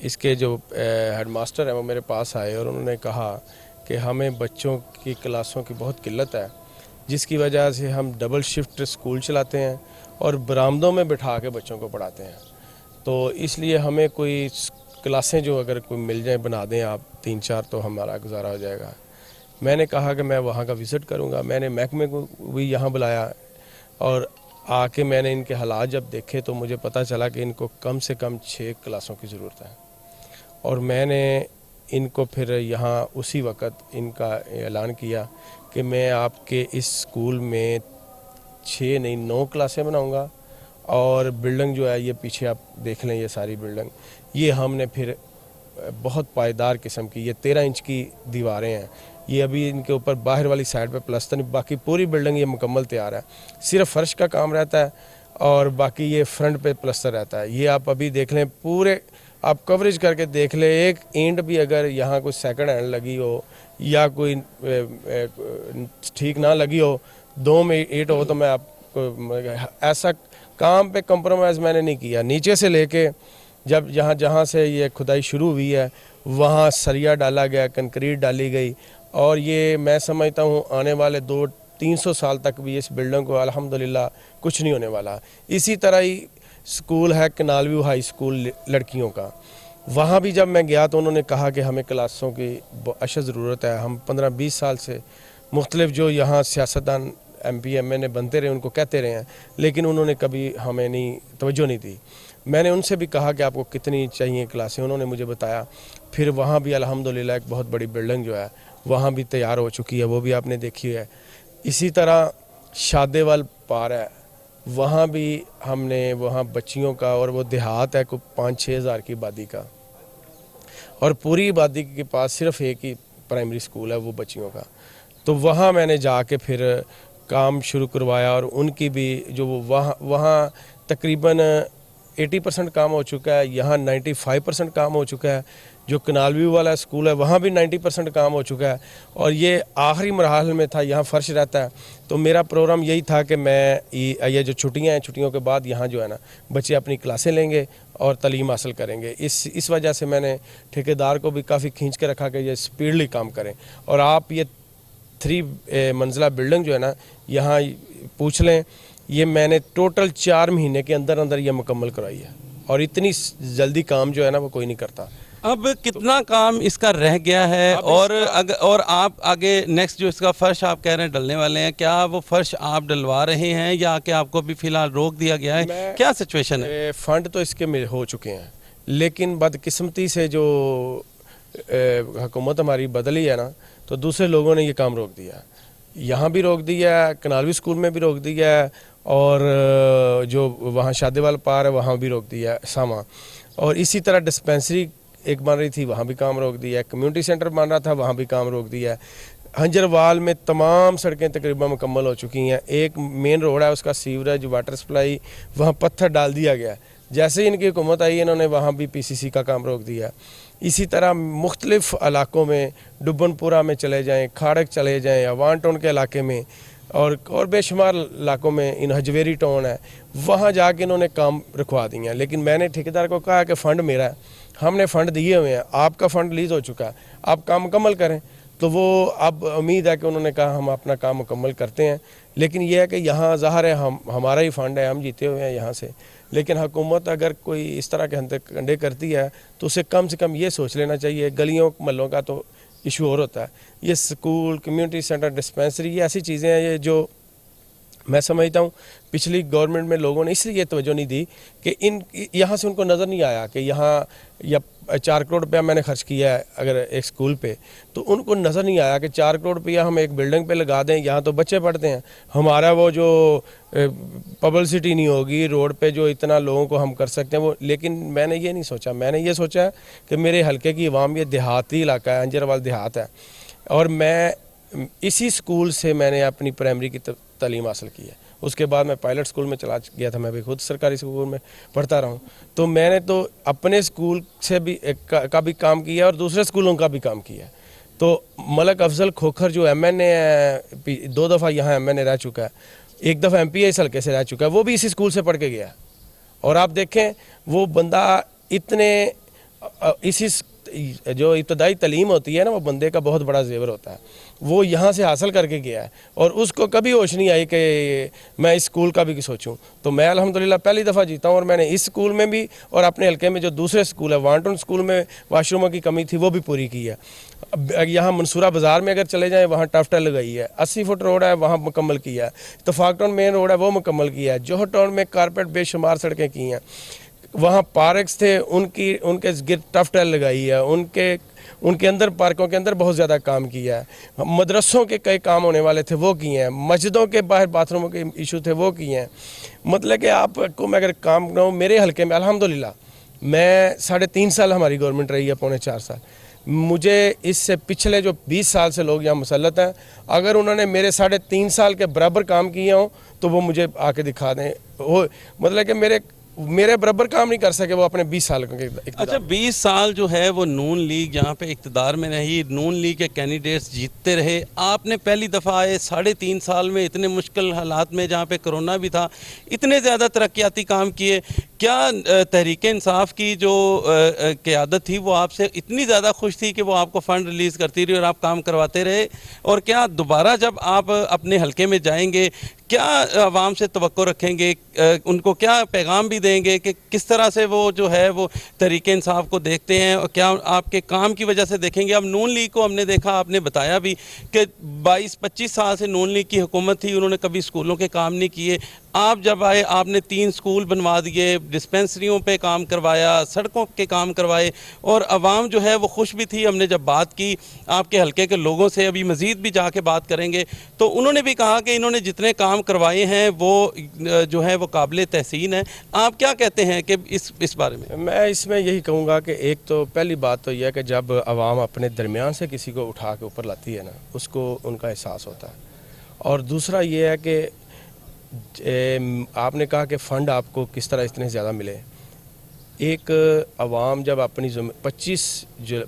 इसके जो हेडमास्टर हैं वो मेरे पास आए और उन्होंने कहा कि हमें बच्चों की क्लासों की बहुत किल्लत है, जिसकी वजह से हम डबल शिफ्ट स्कूल चलाते हैं और बरामदों में बिठा के बच्चों को पढ़ाते हैं। तो इसलिए हमें कोई क्लासें जो अगर कोई मिल जाए बना दें आप 3-4 तो हमारा गुजारा हो जाएगा। मैंने कहा कि मैं वहाँ का विज़िट करूँगा। मैंने महकमे को भी यहाँ बुलाया और आके मैंने इनके हालात जब देखे तो मुझे पता चला कि इनको कम से कम 6 क्लासों की ज़रूरत है। और मैंने इनको फिर यहाँ उसी वक्त इनका ऐलान किया कि मैं आपके इस स्कूल में 6 नहीं 9 क्लासें बनाऊंगा। और बिल्डिंग जो है ये पीछे आप देख लें, ये सारी बिल्डिंग ये हमने फिर बहुत पायदार किस्म की, ये 13 इंच की दीवारें हैं। ये अभी इनके ऊपर बाहर वाली साइड पे प्लास्टर नहीं, बाकी पूरी बिल्डिंग ये मुकम्मल तैयार है। सिर्फ फर्श का काम रहता है और बाकी ये फ्रंट पे प्लास्टर रहता है। ये आप अभी देख लें, पूरे आप कवरेज करके देख लें, एक ईंट भी अगर यहाँ कोई सेकंड हैंड लगी हो या कोई ठीक ना लगी हो, 2 में ईंट हो, तो मैं आपको ऐसा काम पे कंप्रोमाइज़ मैंने नहीं किया। नीचे से लेके जब जहाँ से ये खुदाई शुरू हुई है वहाँ सरिया डाला गया, कंक्रीट डाली गई, और ये मैं समझता हूँ आने वाले 200-300 साल तक भी इस बिल्डिंग को अल्हम्दुलिल्लाह कुछ नहीं होने वाला। इसी तरह ही स्कूल है कनाल व्यू हाई स्कूल लड़कियों का, वहाँ भी जब मैं गया तो उन्होंने कहा कि हमें क्लासों की अशद ज़रूरत है। हम 15-20 साल से मुख्तलिफ जो यहाँ सियासतदान MP MNA बनते रहे उनको कहते रहे हैं, लेकिन उन्होंने कभी हमें नहीं तवज्जो नहीं दी। मैंने उनसे भी कहा कि आपको कितनी चाहिए क्लासें, उन्होंने मुझे बताया। फिर वहाँ भी अल्हम्दुलिल्लाह एक बहुत बड़ी बिल्डिंग जो है वहाँ भी तैयार हो चुकी है, वो भी आपने देखी है। इसी तरह शादेवाल पार है, वहाँ भी हमने वहाँ बच्चियों का, और वो देहात है को 5-6 हज़ार की आबादी का, और पूरी आबादी के पास सिर्फ एक ही प्राइमरी स्कूल है वो बच्चियों का। तो वहाँ मैंने जाके फिर काम शुरू करवाया, और उनकी भी जो वहाँ तकरीबन 80% काम हो चुका है, यहाँ 95% काम हो चुका है। जो कनाल व्यू वाला स्कूल है वहाँ भी 90% काम हो चुका है, और ये आखिरी मरहल में था, यहाँ फ़र्श रहता है। तो मेरा प्रोग्राम यही था कि मैं ये जो छुट्टियाँ हैं, छुट्टियों के बाद यहाँ जो है ना बच्चे अपनी क्लासें लेंगे और तालीम हासिल करेंगे। इस वजह से मैंने ठेकेदार को भी काफ़ी खींच के रखा कि ये स्पीडली काम करें। और आप ये 3 मंजिला बिल्डिंग जो है ना यहाँ पूछ लें, ये मैंने टोटल 4 महीने के अंदर अंदर ये मुकम्मल करवाई है, और इतनी जल्दी काम जो है ना वो कोई नहीं करता। अब कितना काम इसका रह गया है, और आप आगे नेक्स्ट जो इसका फ़र्श आप कह रहे हैं डलने वाले हैं, क्या वो फ़र्श आप डलवा रहे हैं या कि आपको भी फ़िलहाल रोक दिया गया है, क्या सिचुएशन है? फ़ंड तो इसके हो चुके हैं, लेकिन बदकिस्मती से जो हुकूमत हमारी बदली है ना, तो दूसरे लोगों ने ये काम रोक दिया। यहाँ भी रोक दिया, कनालवी स्कूल में भी रोक दिया, और जो वहाँ शादेवाल पार है वहाँ भी रोक दिया सामा। और इसी तरह डिस्पेंसरी एक बन रही थी, वहाँ भी काम रोक दिया है। कम्युनिटी सेंटर बन रहा था, वहाँ भी काम रोक दिया है। हंजरवाल में तमाम सड़कें तकरीबन मुकम्मल हो चुकी हैं। एक मेन रोड है, उसका सीवरेज वाटर सप्लाई, वहाँ पत्थर डाल दिया गया। जैसे ही इनकी हुकूमत आई इन्होंने वहाँ भी PCC का काम रोक दिया। इसी तरह मुख्तलिफ इलाकों में, डुबनपुरा में चले जाएँ, खाड़क चले जाएँ, अवान टाउन के इलाके में, और बेशुमार इलाकों में, इन हजवेरी टाउन है, वहाँ जाके इन्होंने काम रुकवा दिए हैं। लेकिन मैंने ठेकेदार को कहा कि फ़ंड मेरा है, हमने फ़ंड दिए हुए हैं, आपका फ़ंड रिलीज़ हो चुका है, आप काम मुकम्मल करें। तो वो अब उम्मीद है कि उन्होंने कहा हम अपना काम मुकम्मल करते हैं। लेकिन यह है कि यहाँ ज़ाहिर है हमारा ही फ़ंड है, हम जीते हुए हैं यहाँ से। लेकिन हुकूमत अगर कोई इस तरह के कंडे करती है तो उसे कम से कम ये सोच लेना चाहिए। गलियों महलों का तो इशू और होता है, ये स्कूल, कम्युनिटी सेंटर, डिस्पेंसरी, ये ऐसी चीज़ें हैं ये जो मैं समझता हूँ पिछली गवर्नमेंट में लोगों ने इसलिए तवज्जो नहीं दी कि यहाँ से उनको नज़र नहीं आया कि यहाँ या 4 करोड़ रुपया मैंने खर्च किया है अगर एक स्कूल पे, तो उनको नज़र नहीं आया कि 4 करोड़ रुपया हम एक बिल्डिंग पे लगा दें, यहाँ तो बच्चे पढ़ते हैं, हमारा वो जो पब्लिसिटी नहीं होगी रोड पे जो इतना लोगों को हम कर सकते हैं वो। लेकिन मैंने ये नहीं सोचा, मैंने ये सोचा कि मेरे हलके की आवाम, ये देहाती इलाका है, अंजरवाल देहात है, और मैं इसी स्कूल से मैंने अपनी प्राइमरी की तालीम हासिल की है। उसके बाद मैं पायलट स्कूल में चला गया था, मैं भी खुद सरकारी स्कूल में पढ़ता रहा हूँ। तो मैंने तो अपने स्कूल से भी का भी काम किया और दूसरे स्कूलों का भी काम किया। तो मलक अफजल खोखर जो MNA है, 2 दफ़ा यहाँ MNA रह चुका है, 1 दफ़ा MP इस हल्के से रह चुका है, वो भी इसी स्कूल से पढ़ के गया। और आप देखें वो बंदा इतने इसी जो इब्तदाई तालीम होती है ना, वो बंदे का बहुत बड़ा जेवर होता है, वो यहाँ से हासिल करके गया है और उसको कभी होश नहीं आई कि मैं इस स्कूल का भी कुछ सोचूं। तो मैं अल्हम्दुलिल्लाह पहली दफ़ा जीता हूँ और मैंने इस स्कूल में भी और अपने हल्के में जो दूसरे स्कूल है, वांटन स्कूल में वाशरूमों की कमी थी वो भी पूरी की है। यहाँ मंसूरा बाज़ार में अगर चले जाएँ वहाँ टफ टाइल लगाई है, 80 फुट रोड है वहाँ मुकम्मल किया है, इत्तफाक टाउन मेन रोड है वो मुकम्मल किया है, जोहर टाउन में कारपेट बेशुमार सड़कें की हैं, वहाँ पार्क्स थे, उनके गिर टफ टाइल लगाई है, उनके अंदर पार्कों के अंदर बहुत ज़्यादा काम किया है। मदरसों के कई काम होने वाले थे वो किए हैं, मस्जिदों के बाहर बाथरूमों के इशू थे वो किए हैं। मतलब कि आपको मैं अगर काम कराऊँ मेरे हल्के में अल्हम्दुलिल्लाह मैं 3.5 साल हमारी गवर्नमेंट रही है, पौने 4 साल। मुझे इससे पिछले जो 20 साल से लोग यहाँ मुसल्लत हैं, अगर उन्होंने मेरे 3.5 साल के बराबर काम किए हों तो वो मुझे आके दिखा दें। वो मतलब कि मेरे बराबर काम नहीं कर सके वो अपने 20 साल के। अच्छा, 20 साल जो है वो नून लीग यहाँ पे इक़्तिदार में रही, नून लीग के कैंडिडेट्स जीतते रहे। आपने पहली दफ़ा आए 3.5 साल में इतने मुश्किल हालात में जहाँ पे कोरोना भी था, इतने ज़्यादा तरक्याती काम किए। क्या तहरीक इंसाफ की जो क़यादत थी वो आपसे इतनी ज़्यादा खुश थी कि वो आपको फ़ंड रिलीज़ करती रही और आप काम करवाते रहे? और क्या दोबारा जब आप अपने हलके में जाएंगे क्या आवाम से तवक्को रखेंगे, उनको क्या पैगाम भी देंगे कि किस तरह से वो जो है वो तहरीक इंसाफ को देखते हैं, और क्या आपके काम की वजह से देखेंगे? अब नून लीग को हमने देखा, आपने बताया भी कि 22-25 साल से नून लीग की हुकूमत थी, उन्होंने कभी स्कूलों के काम नहीं किए। आप जब आए आपने 3 स्कूल बनवा दिए, डिस्पेंसरियों पे काम करवाया, सड़कों के काम करवाए, और आवाम जो है वो खुश भी थी। हमने जब बात की आपके हलके के लोगों से, अभी मज़ीद भी जाके बात करेंगे, तो उन्होंने भी कहा कि इन्होंने जितने काम करवाए हैं वो जो है वो काबिल तहसीन है। आप क्या कहते हैं कि इस बारे में? मैं इसमें यही कहूँगा कि एक तो पहली बात तो यह है कि जब आवाम अपने दरमियान से किसी को उठा के ऊपर लाती है ना, उसको उनका एहसास होता है। और दूसरा ये है कि आपने कहा कि फ़ंड आपको किस तरह इतने ज़्यादा मिले। एक आवाम जब अपनी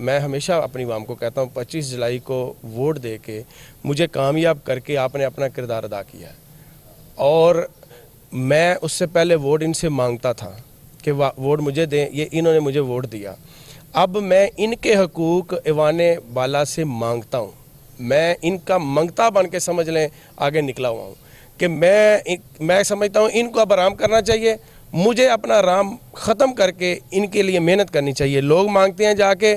मैं हमेशा अपनी आवाम को कहता हूँ 25 जुलाई को वोट दे के मुझे कामयाब करके आपने अपना किरदार अदा किया, और मैं उससे पहले वोट इनसे मांगता था कि वोट मुझे दें, ये इन्होंने मुझे वोट दिया। अब मैं इनके हकूक़ ऐवाने बाला से मांगता हूँ, मैं इनका मंगता बन के समझ लें आगे निकला हुआ हूँ कि मैं समझता हूँ इनको अब आराम करना चाहिए, मुझे अपना आराम ख़त्म करके इनके लिए मेहनत करनी चाहिए। लोग मांगते हैं जाके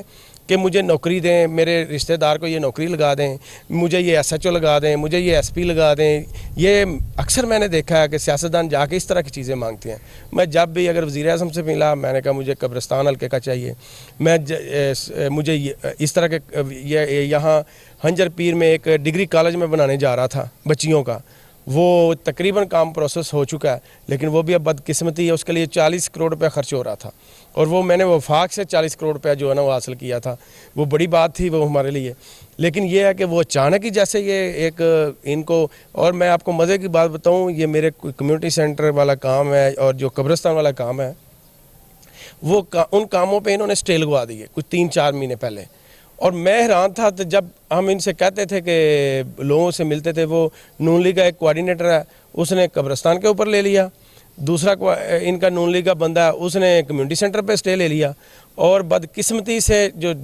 कि मुझे नौकरी दें, मेरे रिश्तेदार को ये नौकरी लगा दें, मुझे ये SHO लगा दें, मुझे ये SP लगा दें। ये अक्सर मैंने देखा है कि सियासतदान जाके इस तरह की चीज़ें मांगते हैं। मैं जब भी अगर वज़ीर आज़म से मिला, मैंने कहा मुझे कब्रिस्तान हल्के का चाहिए, मुझे इस तरह के यहाँ हंजर पीर में एक डिग्री कॉलेज में बनाने जा रहा था बच्चियों का, वो तकरीबन काम प्रोसेस हो चुका है, लेकिन वो भी अब बदकिस्मती है, उसके लिए 40 करोड़ रुपया खर्च हो रहा था, और वो मैंने वफाक से 40 करोड़ रुपया जो है ना वो हासिल किया था। वो बड़ी बात थी वो हमारे लिए, लेकिन ये है कि वो अचानक ही जैसे ये एक इनको, और मैं आपको मज़े की बात बताऊं, ये मेरे कम्युनिटी सेंटर वाला काम है और जो कब्रिस्तान वाला काम है वो उन कामों पे इन्होंने स्टे लगवा दी है कुछ 3-4 महीने पहले। और मैं हैरान था तो जब हम इनसे कहते थे कि लोगों से मिलते थे, वो नून लीग का एक कोऑर्डिनेटर है, उसने कब्रिस्तान के ऊपर ले लिया, दूसरा इनका नून लीग का बंदा है उसने कम्युनिटी सेंटर पे स्टे ले लिया, और बदकिस्मती से जो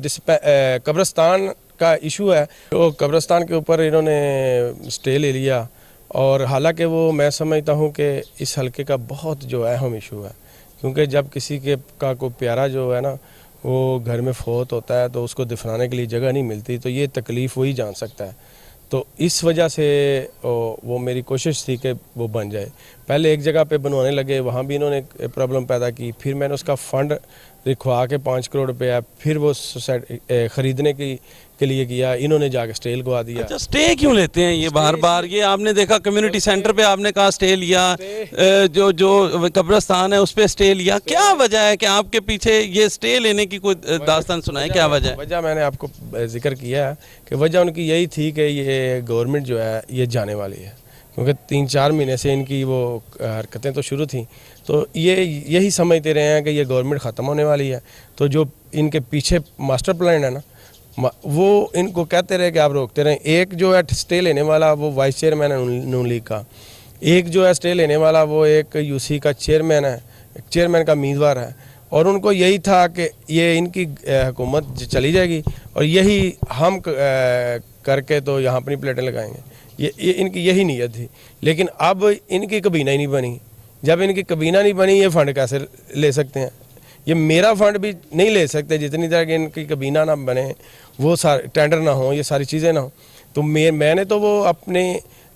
कब्रिस्तान का इशू है तो कब्रिस्तान के ऊपर इन्होंने स्टे ले लिया। और हालांकि वो मैं समझता हूँ कि इस हलके का बहुत जो अहम इशू है, क्योंकि जब किसी का कोई प्यारा जो है ना वो घर में फौत होता है तो उसको दफनाने के लिए जगह नहीं मिलती, तो ये तकलीफ़ वही जान सकता है। तो इस वजह से वो मेरी कोशिश थी कि वो बन जाए। पहले एक जगह पे बनवाने लगे, वहाँ भी इन्होंने प्रॉब्लम पैदा की, फिर मैंने उसका फ़ंड लिखवा के 5 करोड़ रुपया फिर वो ख़रीदने के लिए किया, इन्होंने जाके स्टे लगवा दिया। अच्छा, स्टे क्यों लेते हैं ये बार बार? ये आपने देखा कम्युनिटी सेंटर पे आपने कहा स्टे लिया, जो कब्रिस्तान है उस पर स्टे लिया, क्या वजह है कि आपके पीछे ये स्टे लेने की कोई दास्तान सुनाए, क्या वजह है? वजह मैंने आपको जिक्र किया है कि वजह उनकी यही थी कि ये गवर्नमेंट जो है ये जाने वाली है, क्योंकि 3-4 महीने से इनकी वो हरकतें तो शुरू थी, तो ये यही समझते रहे हैं कि ये गवर्नमेंट ख़त्म होने वाली है। तो जो इनके पीछे मास्टर प्लान है ना, वो इनको कहते रहे कि आप रोकते रहें। एक जो है स्टे लेने वाला वो वाइस चेयरमैन है नून लीग का, एक जो है स्टे लेने वाला वो एक UC का चेयरमैन है, चेयरमैन का उम्मीदवार है, और उनको यही था कि ये इनकी हुकूमत चली जाएगी और यही हम करके तो यहाँ अपनी प्लेटें लगाएंगे, ये इनकी यही नीयत थी। लेकिन अब इनकी कबीना ही नहीं बनी। जब इनकी कबीना नहीं बनी, ये फ़ंड कैसे ले सकते हैं? ये मेरा फ़ंड भी नहीं ले सकते जितनी देर कि इनकी कबीना ना बने, वो सारे टेंडर ना हो, ये सारी चीज़ें ना हो। तो मैंने तो वो अपने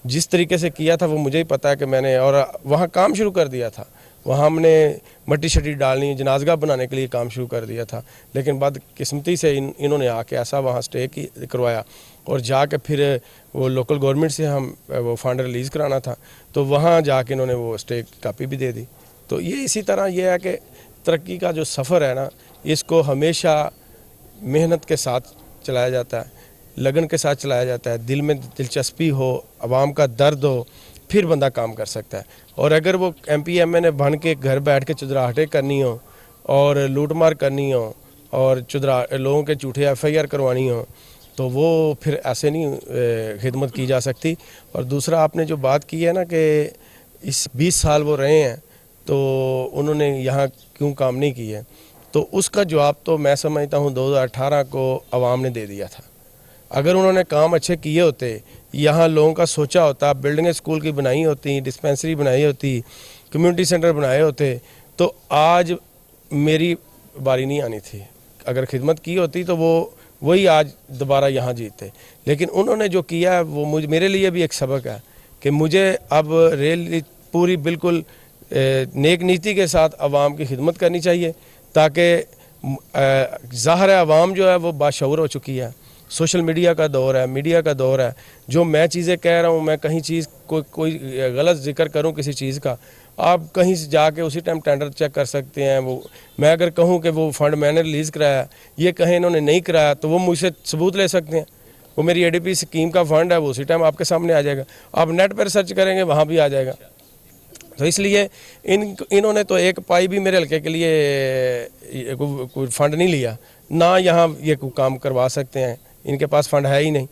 जिस तरीके से किया था वो मुझे ही पता है कि मैंने और वहाँ काम शुरू कर दिया था। वहाँ हमने मट्टी शट्टी डालनी, जनाजगा बनाने के लिए काम शुरू कर दिया था, लेकिन बदकिस्मती से इन्होंने आके ऐसा वहाँ स्टे करवाया और जाके फिर वो लोकल गवर्नमेंट से हम वो फंड रिलीज़ कराना था, तो वहाँ जाके इन्होंने वो स्टे कापी भी दे दी। तो ये इसी तरह ये है कि तरक्की का जो सफ़र है ना, इसको हमेशा मेहनत के साथ चलाया जाता है, लगन के साथ चलाया जाता है, दिल में दिलचस्पी हो, आवाम का दर्द हो, फिर बंदा काम कर सकता है। और अगर वो MP MN बन के घर बैठ के चुदराहटें करनी हो और लूटमार करनी हो और लोगों के झूठे FIR करवानी हो, तो वो फिर ऐसे नहीं खिदमत की जा सकती। और दूसरा आपने जो बात की है ना कि इस 20 साल वो रहे हैं तो उन्होंने यहाँ क्यों काम नहीं किया, तो उसका जवाब तो मैं समझता हूँ 2018 को आवाम ने दे दिया था। अगर उन्होंने काम अच्छे किए होते, यहाँ लोगों का सोचा होता, बिल्डिंगें स्कूल की बनाई होती, डिस्पेंसरी बनाई होती, कम्युनिटी सेंटर बनाए होते, तो आज मेरी बारी नहीं आनी थी। अगर खिदमत की होती तो वही आज दोबारा यहाँ जीते। लेकिन उन्होंने जो किया है वो मेरे लिए भी एक सबक है कि मुझे अब रेल पूरी बिल्कुल नेक नीति के साथ आवाम की खिदमत करनी चाहिए, ताकि ज़ाहिर है आवाम जो है वो बाशऊर हो चुकी है। सोशल मीडिया का दौर है, मीडिया का दौर है। जो मैं चीज़ें कह रहा हूँ, मैं कहीं चीज़ कोई गलत जिक्र करूँ किसी चीज़ का, आप कहीं से जाके उसी टाइम टेंडर चेक कर सकते हैं। वो मैं अगर कहूँ कि वो फंड मैंने रिलीज़ कराया, ये कहें इन्होंने नहीं कराया, तो वो मुझसे सबूत ले सकते हैं। वो मेरी ADP स्कीम का फ़ंड है, वो उसी टाइम आपके सामने आ जाएगा। आप नेट पर सर्च करेंगे, वहाँ भी आ जाएगा। तो इसलिए इन्होंने तो एक पाई भी मेरे हल्के के लिए कोई फ़ंड नहीं लिया, ना यहाँ ये कोई काम करवा सकते हैं, इनके पास फ़ंड है ही नहीं।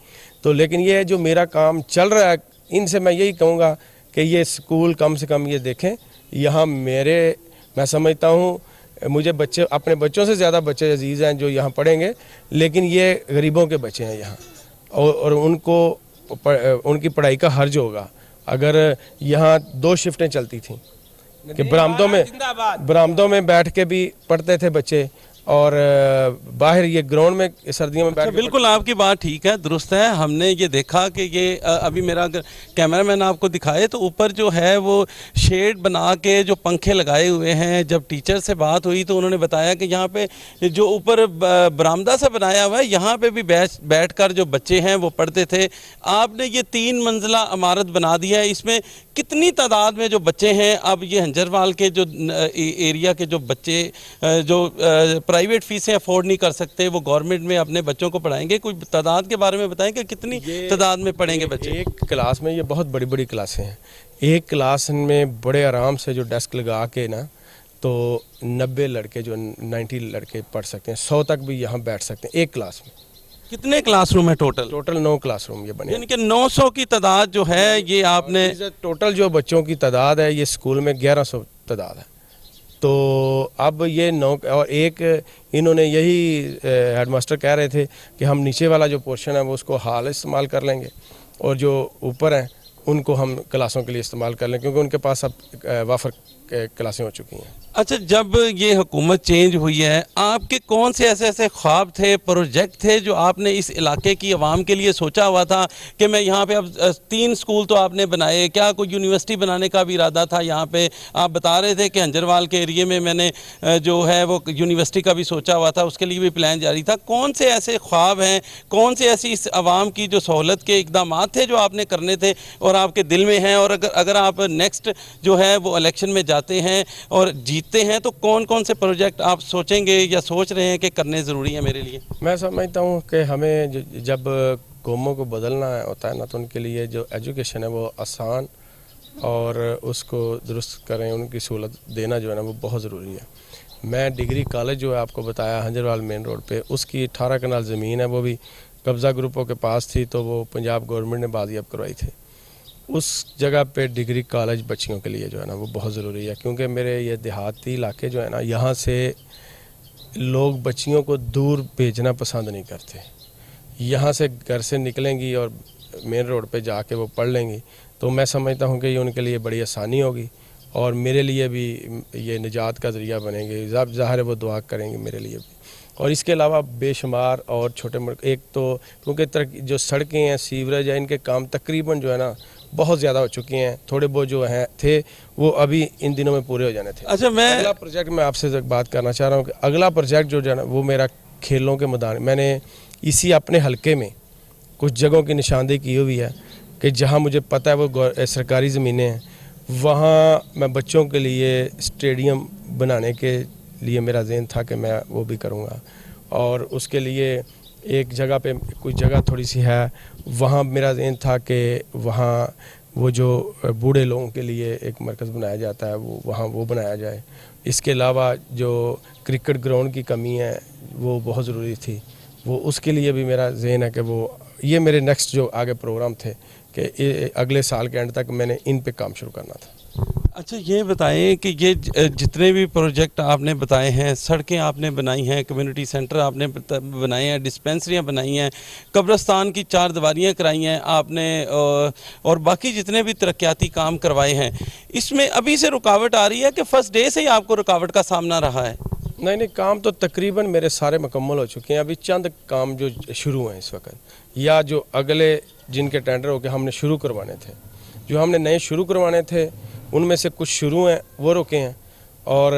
तो लेकिन ये जो मेरा काम चल रहा है, इनसे मैं यही कहूँगा कि ये स्कूल कम से कम ये देखें। यहाँ मैं समझता हूँ मुझे बच्चे, अपने बच्चों से ज़्यादा बच्चे अजीज़ हैं जो यहाँ पढ़ेंगे, लेकिन ये गरीबों के बच्चे हैं यहाँ, और उनकी पढ़ाई का हर्ज होगा। अगर यहाँ 2 शिफ्टें चलती थीं कि बरामदों में बैठ के भी पढ़ते थे बच्चे, और बाहर ये ग्राउंड में सर्दियों में बैठ। बिल्कुल आपकी बात ठीक है, दुरुस्त है। हमने ये देखा कि ये अभी मेरा अगर कैमरामैन आपको दिखाए तो ऊपर जो है वो शेड बना के जो पंखे लगाए हुए हैं। जब टीचर से बात हुई तो उन्होंने बताया कि यहाँ पे जो ऊपर बरामदा सा बनाया हुआ है, यहाँ पे भी बैठ कर जो बच्चे हैं वो पढ़ते थे। आपने ये 3 मंजिला इमारत बना दिया है, इसमें कितनी तादाद में जो बच्चे हैं? अब ये हंजरवाल के जो एरिया के जो बच्चे जो प्राइवेट फीसें अफोर्ड नहीं कर सकते, वो गवर्नमेंट में अपने बच्चों को पढ़ाएंगे, कोई तादाद के बारे में बताएं कि कितनी तादाद में पढ़ेंगे बच्चे? एक क्लास में ये बहुत बड़ी बड़ी क्लासें हैं। एक क्लास में बड़े आराम से जो डेस्क लगा के ना, तो 90 लड़के जो 90 लड़के पढ़ सकते हैं, 100 तक भी यहाँ बैठ सकते हैं एक क्लास में। कितने क्लासरूम है टोटल? 9 क्लासरूम ये बने, यानी कि 900 की तादाद जो है ये आपने। टोटल जो बच्चों की तादाद है ये स्कूल में 1100 तादाद है। तो अब ये 9 और एक इन्होंने यही हेडमास्टर कह रहे थे कि हम नीचे वाला जो पोर्शन है वो उसको हाल इस्तेमाल कर लेंगे, और जो ऊपर हैं उनको हम क्लासों के लिए इस्तेमाल कर लें, क्योंकि उनके पास अब वाफर क्लासें हो चुकी हैं। अच्छा, जब ये हुकूमत चेंज हुई है, आपके कौन से ऐसे ख्वाब थे, प्रोजेक्ट थे जो आपने इस इलाके की आवाम के लिए सोचा हुआ था कि मैं यहाँ पे अब 3 स्कूल तो आपने बनाए, क्या कोई यूनिवर्सिटी बनाने का भी इरादा था यहाँ पे? आप बता रहे थे कि हंजरवाल के एरिए में मैंने जो है वो यूनिवर्सिटी का भी सोचा हुआ था, उसके लिए भी प्लान जारी था। कौन से ऐसे ख्वाब हैं, कौन से ऐसी इस आवाम की जो सहूलत के इकदाम थे जो आपने करने थे और आपके दिल में हैं? और अगर आप नेक्स्ट जो है वो इलेक्शन में जाते हैं और जीतते हैं तो कौन कौन से प्रोजेक्ट आप सोचेंगे या सोच रहे हैं कि करने ज़रूरी है मेरे लिए? मैं समझता हूँ कि हमें जब कौमों को बदलना होता है ना, तो उनके लिए जो एजुकेशन है वो आसान और उसको दुरुस्त करें, उनकी सहूलत देना जो है ना वो बहुत ज़रूरी है। मैं डिग्री कॉलेज जो है आपको बताया हंजरवाल मेन रोड पे, उसकी 18 कनाल ज़मीन है, वो भी कब्ज़ा ग्रुपों के पास थी, तो वो पंजाब गवर्नमेंट ने बाजियाब करवाई थी। उस जगह पे डिग्री कॉलेज बच्चियों के लिए जो है ना वो बहुत ज़रूरी है, क्योंकि मेरे ये देहाती इलाके जो है ना, यहाँ से लोग बच्चियों को दूर भेजना पसंद नहीं करते। यहाँ से घर से निकलेंगी और मेन रोड पे जाके वो पढ़ लेंगी, तो मैं समझता हूँ कि ये उनके लिए बड़ी आसानी होगी और मेरे लिए भी ये निजात का ज़रिया बनेंगे। ज़ाहिर है वो दुआ करेंगे मेरे लिए भी। और इसके अलावा बेशुमार और छोटे मोटे, एक तो क्योंकि जो सड़कें हैं, सीवरेज है, इनके काम तकरीबन जो है ना बहुत ज़्यादा हो चुकी हैं, थोड़े बहुत जो हैं थे वो अभी इन दिनों में पूरे हो जाने थे। अच्छा, मैं अगला प्रोजेक्ट मैं आपसे एक बात करना चाह रहा हूँ कि अगला प्रोजेक्ट जो है वो मेरा खेलों के मैदान, मैंने इसी अपने हलके में कुछ जगहों की निशानदेही की हुई है कि जहाँ मुझे पता है वो सरकारी ज़मीनें हैं, वहाँ मैं बच्चों के लिए स्टेडियम बनाने के लिए मेरा ज़हन था कि मैं वो भी करूँगा। और उसके लिए एक जगह पे कुछ जगह थोड़ी सी है, वहाँ मेरा ज़हन था कि वहाँ वो जो बूढ़े लोगों के लिए एक मरकज़ बनाया जाता है वो वहाँ वो बनाया जाए। इसके अलावा जो क्रिकेट ग्राउंड की कमी है वो बहुत ज़रूरी थी, वो उसके लिए भी मेरा ज़हन है कि वो ये मेरे नेक्स्ट जो आगे प्रोग्राम थे कि अगले साल के एंड तक मैंने इन पे काम शुरू करना था। अच्छा, ये बताएं कि ये जितने भी प्रोजेक्ट आपने बताए हैं, सड़कें आपने बनाई हैं, कम्युनिटी सेंटर आपने बनाए हैं, डिस्पेंसरियां बनाई हैं, कब्रिस्तान की 4 दीवारियां कराई हैं आपने, और बाकी जितने भी तरक्याती काम करवाए हैं, इसमें अभी से रुकावट आ रही है कि फर्स्ट डे से ही आपको रुकावट का सामना रहा है? नहीं, काम तो तकरीबन मेरे सारे मुकम्मल हो चुके हैं। अभी चंद काम जो शुरू हैं इस वक्त, या जो अगले जिनके टेंडर होकर हमने शुरू करवाने थे, जो हमने नए शुरू करवाने थे उनमें से कुछ शुरू हैं वो रुके हैं। और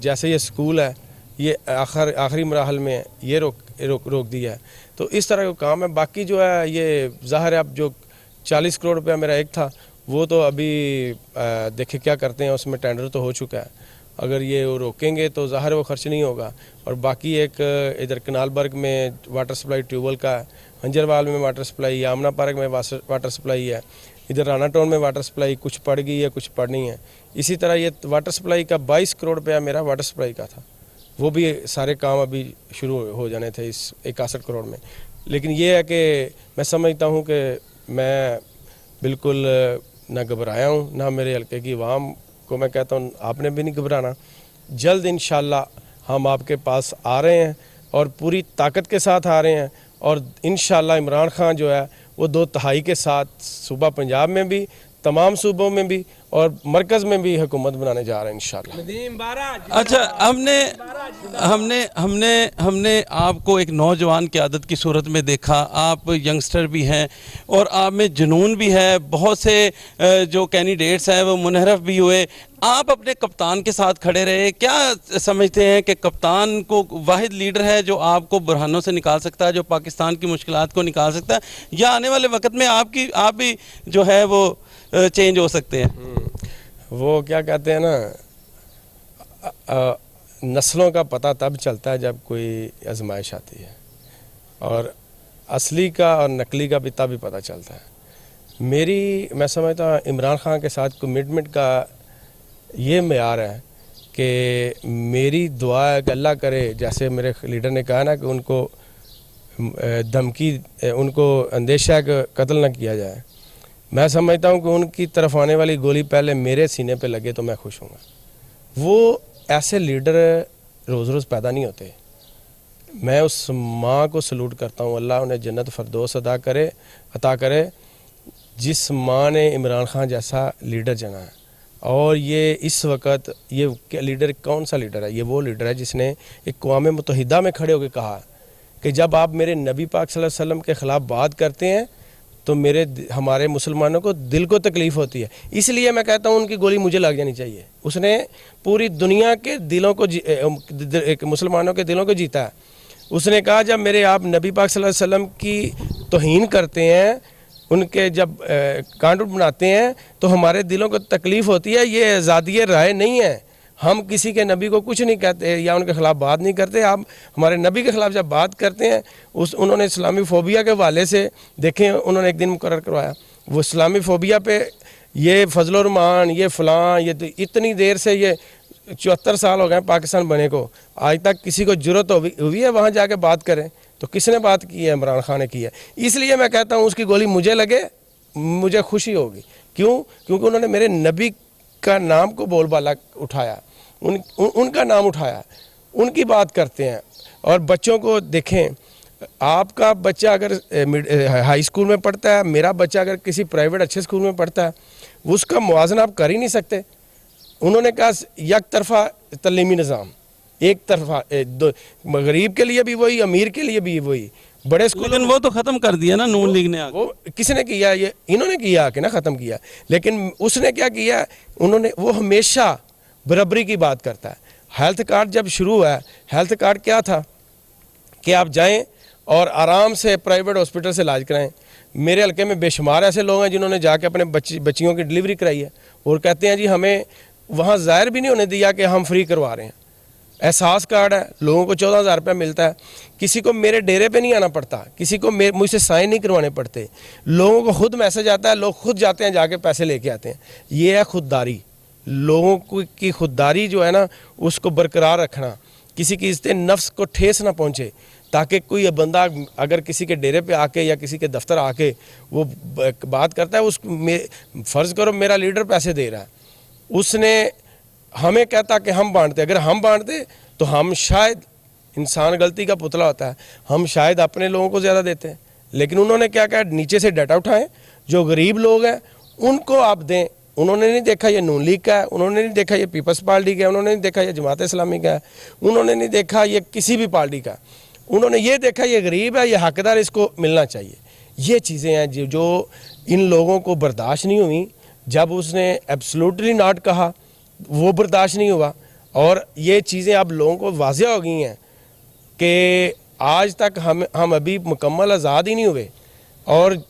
जैसे ये स्कूल है ये आखिरी मराहल में है, ये रोक दिया है। तो इस तरह का काम है। बाकी जो है ये ज़ाहिर है, अब जो 40 करोड़ रुपया मेरा एक था वो तो अभी देखे क्या करते हैं, उसमें टेंडर तो हो चुका है। अगर ये वो रोकेंगे तो ज़ाहिर वो खर्च नहीं होगा। और बाकी एक इधर कनालबर्ग में वाटर सप्लाई ट्यूबवेल का है, हंजरवाल में वाटर सप्लाई है, आमना पार्क में वाटर सप्लाई है, इधर राना टाउन में वाटर सप्लाई कुछ पड़ गई है कुछ पड़ नहीं है। इसी तरह ये वाटर सप्लाई का 22 करोड़ रुपया मेरा वाटर सप्लाई का था, वो भी सारे काम अभी शुरू हो जाने थे इस 61 करोड़ में। लेकिन ये है कि मैं समझता हूँ कि मैं बिल्कुल ना घबराया हूँ, ना मेरे हल्के की आवाम को मैं कहता हूँ आपने भी नहीं घबराना। जल्द इंशाल्लाह हम आपके पास आ रहे हैं और पूरी ताकत के साथ आ रहे हैं, और इंशाल्लाह इमरान खान जो है वो 2/3 के साथ सूबा पंजाब में भी, तमाम सूबों में भी और मरकज़ में भी हुकूमत बनाने जा रहे हैं इंशाल्लाह। अच्छा, हमने आपको एक नौजवान क़यादत की सूरत में देखा। आप यंगस्टर भी हैं और आप में जुनून भी है। बहुत से जो कैंडिडेट्स हैं वो मुनहरफ भी हुए। आप अपने कप्तान के साथ खड़े रहे। क्या समझते हैं कि कप्तान को वाहिद लीडर है जो आपको बुरहानों से निकाल सकता है, जो पाकिस्तान की मुश्किलात को निकाल सकता है, या आने वाले वक्त में आप भी जो है वो चेंज हो सकते हैं? वो क्या कहते हैं ना, नस्लों का पता तब चलता है जब कोई आजमाइश आती है, और असली का और नकली का भी तभी पता चलता है। मैं समझता हूँ इमरान खान के साथ कमिटमेंट का ये मेयार है कि मेरी दुआ है कि अल्लाह करे, जैसे मेरे लीडर ने कहा ना कि उनको धमकी, उनको अंदेशा है कि कत्ल न किया जाए। मैं समझता हूँ कि उनकी तरफ आने वाली गोली पहले मेरे सीने पे लगे तो मैं खुश हूँगा। वो ऐसे लीडर रोज़ रोज़ पैदा नहीं होते। मैं उस माँ को सलूट करता हूँ, अल्लाह उन्हें जन्नत फरदौस अता करे जिस माँ ने इमरान खान जैसा लीडर जना है। और ये इस वक्त ये लीडर कौन सा लीडर है? ये वो लीडर है जिसने एक अक़वाम मुत्तहिदा में खड़े होकर कहा कि जब आप मेरे नबी पाक सल्लल्लाहु अलैहि वसल्लम के ख़िलाफ़ बात करते हैं तो हमारे मुसलमानों को दिल को तकलीफ़ होती है। इसलिए मैं कहता हूँ उनकी गोली मुझे लग जानी चाहिए। उसने पूरी दुनिया के दिलों को मुसलमानों के दिलों को जीता है। उसने कहा जब मेरे आप नबी पाक सल्लल्लाहु अलैहि वसल्लम की तौहीन करते हैं, उनके जब कांड बनाते हैं तो हमारे दिलों को तकलीफ़ होती है। ये आज़ादी राय नहीं है, हम किसी के नबी को कुछ नहीं कहते या उनके ख़िलाफ़ बात नहीं करते। आप हमारे नबी के ख़िलाफ़ जब बात करते हैं, उन्होंने इस्लामी फ़ोबिया के हवाले से देखें, उन्होंने एक दिन मुकर्रर करवाया, वो इस्लामी फ़ोबिया पे ये फजल रहमान, ये फ़लाँ, ये तो इतनी देर से ये 74 साल हो गए पाकिस्तान बने को, आज तक किसी को ज़रूरत हुई है वहाँ जाके बात करें? तो किसने बात की है? इमरान खान ने की है। इसलिए मैं कहता हूँ उसकी गोली मुझे लगे मुझे खुशी होगी। क्यों? क्योंकि उन्होंने मेरे नबी का नाम को बोलबाला उठाया, उनका नाम उठाया, उनकी बात करते हैं। और बच्चों को देखें, आपका बच्चा अगर हाई स्कूल में पढ़ता है, मेरा बच्चा अगर किसी प्राइवेट अच्छे स्कूल में पढ़ता है, उसका मुआवजा आप कर ही नहीं सकते। उन्होंने कहा एक तरफा तलीमी निज़ाम, एक तरफा गरीब के लिए भी वही, अमीर के लिए भी वही। बड़े स्कूल, लेकिन वो तो ख़त्म कर दिया ना नून लीग ने आके। वो किसने किया? ये इन्होंने किया आके ना, ख़त्म किया। लेकिन उसने क्या किया, उन्होंने, वो हमेशा बराबरी की बात करता है। हेल्थ कार्ड जब शुरू हुआ, हेल्थ कार्ड क्या था कि आप जाएं और आराम से प्राइवेट हॉस्पिटल से इलाज कराएं। मेरे हल्के में बेशुमार ऐसे लोग हैं जिन्होंने जाके अपने बच्चियों की डिलीवरी कराई है और कहते हैं जी हमें वहाँ ज़ाहिर भी नहीं होने दिया कि हम फ्री करवा रहे हैं। एहसास कार्ड है, लोगों को 14,000 रुपये मिलता है। किसी को मेरे डेरे पे नहीं आना पड़ता, किसी को मुझसे साइन नहीं करवाने पड़ते। लोगों को खुद मैसेज आता है, लोग खुद जाते हैं, जाके पैसे लेके आते हैं। ये है खुददारी। लोगों की खुददारी जो है ना, उसको बरकरार रखना, किसी की इज्जत नफ्स को ठेस ना पहुँचे, ताकि कोई बंदा अगर किसी के डेरे पे आके या किसी के दफ्तर आके वो बात करता है, फ़र्ज़ करो मेरा लीडर पैसे दे रहा है, उसने हमें कहता कि हम बांटते, अगर हम बांटते तो हम शायद, इंसान गलती का पुतला होता है, हम शायद अपने लोगों को ज़्यादा देते हैं। लेकिन उन्होंने क्या कहा, नीचे से डाटा उठाएं, जो गरीब लोग हैं उनको आप दें। उन्होंने नहीं देखा ये नून लीग का है, उन्होंने नहीं देखा ये पीपल्स पार्टी का है, उन्होंने नहीं देखा ये जमात इस्लामी का है, उन्होंने नहीं देखा ये किसी भी पार्टी का। उन्होंने ये देखा ये गरीब है, ये हकदार, इसको मिलना चाहिए। ये चीज़ें हैं जो इन लोगों को बर्दाश्त नहीं हुई। जब उसने एब्सोल्युटली नॉट कहा, वो बर्दाश्त नहीं हुआ। और ये चीज़ें अब लोगों को वाज़ेह हो गई हैं कि आज तक हम अभी मुकम्मल आज़ाद ही नहीं हुए। और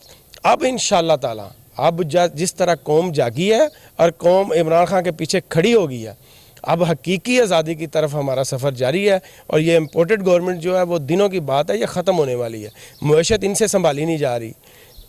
अब इंशाअल्लाह ताला अब जिस तरह कौम जागी है और कौम इमरान खान के पीछे खड़ी हो गई है, अब हकीकी आज़ादी की तरफ हमारा सफ़र जारी है। और ये इम्पोर्टेड गवर्नमेंट जो है वो दिनों की बात है, ये ख़त्म होने वाली है। मुआशत इनसे संभाली नहीं जा रही,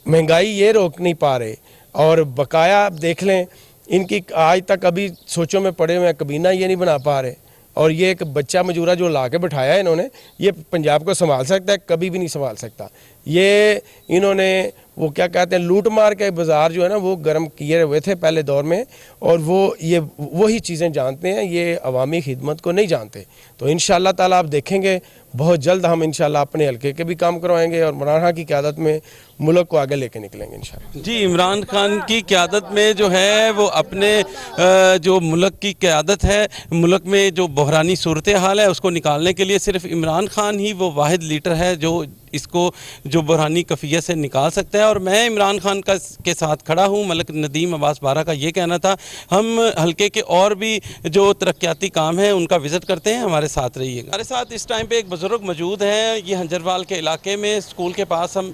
महंगाई ये रोक नहीं पा रहे, और बकाया आप देख लें इनकी आज तक अभी सोचों में पड़े हुए हैं, कबीना ये नहीं बना पा रहे। और ये एक बच्चा मजूरा जो ला के बिठाया है इन्होंने, ये पंजाब को संभाल सकता है? कभी भी नहीं संभाल सकता। ये इन्होंने वो क्या कहते हैं, लूट मार के बाज़ार जो है ना वो गर्म किए हुए थे पहले दौर में, और वो ये वही चीज़ें जानते हैं, ये अवामी खिदमत को नहीं जानते। तो इंशाअल्लाह ताला आप देखेंगे बहुत जल्द हम इंशाअल्लाह अपने हल्के के भी काम करवाएंगे और इमरान खान की क़यादत में मुल्क को आगे लेके निकलेंगे इंशाअल्लाह। जी, इमरान खान की क़यादत में जो है वो अपने जो मुल्क की क़यादत है, मुल्क में जो बहरानी सूरत हाल है उसको निकालने के लिए सिर्फ इमरान खान ही वो वाहिद लीडर है जो इसको जो बहरानी कफ़ियत से निकाल सकता है। और मैं इमरान खान के साथ खड़ा हूँ। मलिक नदीम अब्बास बारा का ये कहना था। हम हल्के के और भी जो तरक्याती काम हैं उनका विज़िट करते हैं, हमारे साथ रहिएगा। हमारे साथ इस टाइम पे एक बुज़ुर्ग मौजूद हैं। ये हंजरवाल के इलाके में स्कूल के पास हम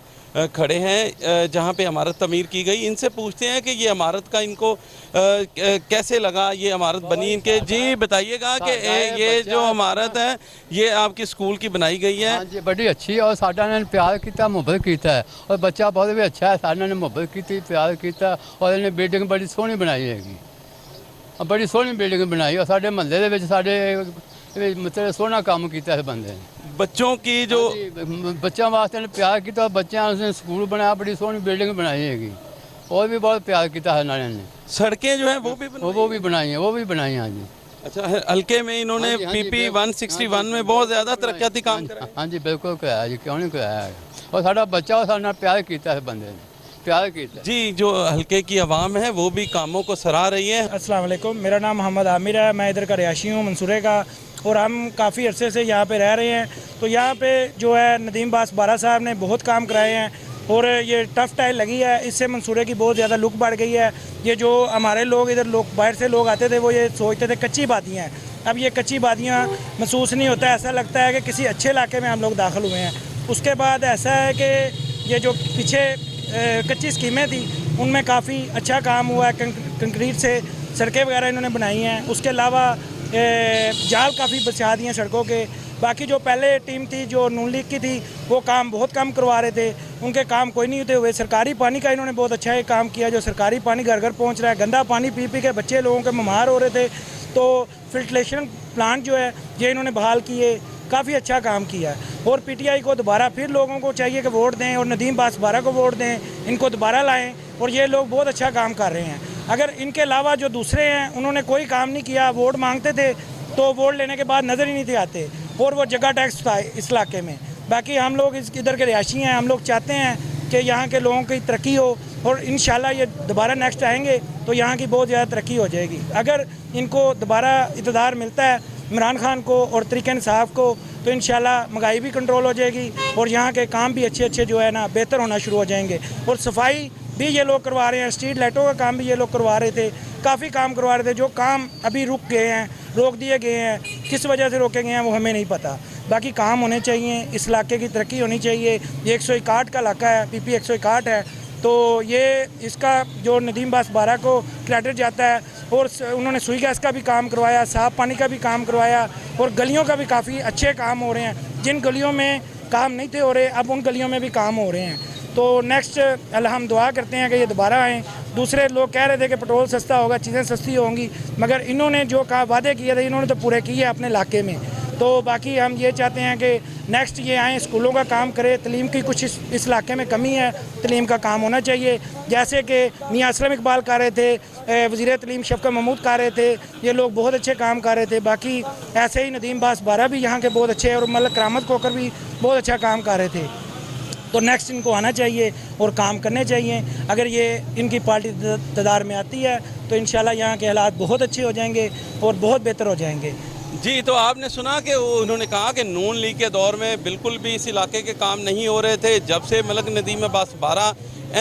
खड़े हैं जहाँ पे इमारत तमीर की गई। इनसे पूछते हैं कि ये इमारत का इनको कैसे लगा, ये इमारत बनी इनके। जी बताइएगा कि ये जो इमारत है ये आपकी स्कूल की बनाई गई है? हाँ जी, बड़ी अच्छी है और साडा ने प्यार किया, मुहब्बत किया है और बच्चा बहुत भी अच्छा है। साडा ने मुहब्बत की, प्यार किया और इन्हें बिल्डिंग बड़ी सोहनी बनाई हैगी, बड़ी सोहनी बिल्डिंग बनाई। और साडे महल्ले दे साडे मतलब सोहना काम किया इस बंदे ने। बच्चों की जो बच्चों वास्ते ने प्यार किया, बच्चों ने स्कूल बनाया, बड़ी सोहनी बिल्डिंग बनाई हैगी और भी बहुत प्यार किया है नाले ने। सड़कें जो है वो भी बनाई हैं, वो भी बनाई हैं जी। अच्छा, हल्के में इन्होंने PP 161 में बहुत ज़्यादा तरक्याती काम करा। हाँ जी बिल्कुल कराया जी, क्यों नहीं कराया है। और साडा बच्चा और साडे नाल प्यार किया है बंदे ने, प्यार किया जी। जो हल्के की आवाम है वो भी कामों को सराह रही है। अस्सलाम वालेकुम, मेरा नाम मोहम्मद आमिर है, मैं इधर का रिहायशी हूँ मंसूरे का, और हम काफ़ी अरसे से यहाँ पे रह रहे हैं। तो यहाँ पे जो है नदीम अब्बास बारा साहब ने बहुत काम कराए हैं और ये टफ़ टाइल लगी है, इससे मंसूरे की बहुत ज़्यादा लुक बढ़ गई है। ये जो हमारे लोग इधर बाहर से लोग आते थे वो ये सोचते थे कच्ची बादियाँ हैं, अब ये कच्ची बादियाँ महसूस नहीं होता, ऐसा लगता है कि किसी अच्छे इलाके में हम लोग दाखिल हुए हैं। उसके बाद ऐसा है कि ये जो पीछे कच्ची स्कीमें थी उनमें काफ़ी अच्छा काम हुआ है, कंक्रीट से सड़कें वगैरह इन्होंने बनाई हैं। उसके अलावा जाल काफ़ी बचा दिए हैं सड़कों के। बाकी जो पहले टीम थी जो नून लीग की थी वो काम बहुत कम करवा रहे थे, उनके काम कोई नहीं होते हुए। सरकारी पानी का इन्होंने बहुत अच्छा ये काम किया, जो सरकारी पानी घर घर पहुंच रहा है। गंदा पानी पी पी के बच्चे लोगों के बीमार हो रहे थे, तो फिल्ट्रेशन प्लांट जो है ये इन्होंने बहाल किए, काफ़ी अच्छा काम किया है। और PTI को दोबारा फिर लोगों को चाहिए कि वोट दें और नदीम अब्बास बारा को वोट दें, इनको दोबारा लाएँ और ये लोग बहुत अच्छा काम कर रहे हैं। अगर इनके अलावा जो दूसरे हैं उन्होंने कोई काम नहीं किया, वोट मांगते थे तो वोट लेने के बाद नज़र ही नहीं थे आते, और वो जगह टैक्स था इस इलाके में। बाकी हम लोग इधर के रिहायशी हैं, हम लोग चाहते हैं कि यहाँ के लोगों की तरक्की हो और इंशाल्लाह ये दोबारा नेक्स्ट आएंगे तो यहाँ की बहुत ज़्यादा तरक्की हो जाएगी। अगर इनको दोबारा इक़्तिदार मिलता है इमरान खान को और तरीक़े इंसाफ को तो इंशाल्लाह महंगाई भी कंट्रोल हो जाएगी और यहाँ के काम भी अच्छे अच्छे जो है ना बेहतर होना शुरू हो जाएंगे। और सफाई भी ये लोग करवा रहे हैं, स्ट्रीट लाइटों का काम भी ये लोग करवा रहे थे, काफ़ी काम करवा रहे थे। जो काम अभी रुक गए हैं, रोक दिए गए हैं, किस वजह से रोके गए हैं वो हमें नहीं पता। बाकी काम होने चाहिए, इस इलाके की तरक्की होनी चाहिए। ये 161 का इलाका है, PP 161 है, तो ये इसका जो नदीम बास 12 को क्रेडिट जाता है। और उन्होंने सुई गैस का भी काम करवाया, साफ़ पानी का भी काम करवाया और गलियों का भी काफ़ी अच्छे काम हो रहे हैं। जिन गलियों में काम नहीं थे हो रहे, अब उन गलियों में भी काम हो रहे हैं। तो नेक्स्ट हम दुआ करते हैं कि ये दोबारा आएँ। दूसरे लोग कह रहे थे कि पेट्रोल सस्ता होगा, चीज़ें सस्ती होंगी, मगर इन्होंने जो कहा वादे किए थे इन्होंने तो पूरे किए अपने इलाके में। तो बाकी हम ये चाहते हैं कि नेक्स्ट ये आएँ, स्कूलों का काम करें। तलीम की कुछ इस इलाके में कमी है, तलीम का काम होना चाहिए। जैसे कि मियाँ असलम इकबाल कर रहे थे, वज़ीर तलीम शफ़क़त महमूद कर रहे थे, ये लोग बहुत अच्छे काम कर रहे थे। बाकी ऐसे ही नदीम बास 12 भी यहाँ के बहुत अच्छे और मलक करामत कोकर भी बहुत अच्छा काम कर रहे थे। तो नेक्स्ट इनको आना चाहिए और काम करने चाहिए। अगर ये इनकी पार्टी इक़्तिदार में आती है तो इंशाल्लाह यहाँ के हालात बहुत अच्छे हो जाएंगे और बहुत बेहतर हो जाएंगे। जी, तो आपने सुना कि उन्होंने कहा कि नून लीग के दौर में बिल्कुल भी इस इलाके के काम नहीं हो रहे थे। जब से मलक नदीम बास 12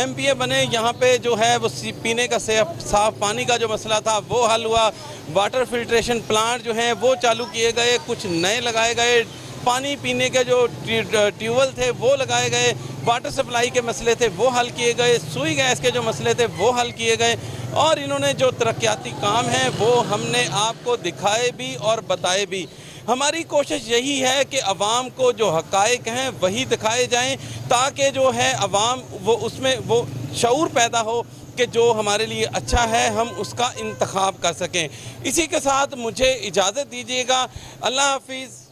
MPA बने, यहाँ पे जो है वो पीने का साफ़ पानी का जो मसला था वो हल हुआ। वाटर फिल्ट्रेशन प्लांट जो हैं वो चालू किए गए, कुछ नए लगाए गए, पानी पीने के जो ट्यूबवेल थे वो लगाए गए, वाटर सप्लाई के मसले थे वो हल किए गए, सुई गैस के जो मसले थे वो हल किए गए। और इन्होंने जो तरक्याती काम हैं वो हमने आपको दिखाए भी और बताए भी। हमारी कोशिश यही है कि अवाम को जो हक़ाइक़ हैं वही दिखाए जाएं, ताकि जो है अवाम वो उसमें वो शऊर पैदा हो कि जो हमारे लिए अच्छा है हम उसका इंतखाब कर सकें। इसी के साथ मुझे इजाज़त दीजिएगा। अल्लाह हाफिज़।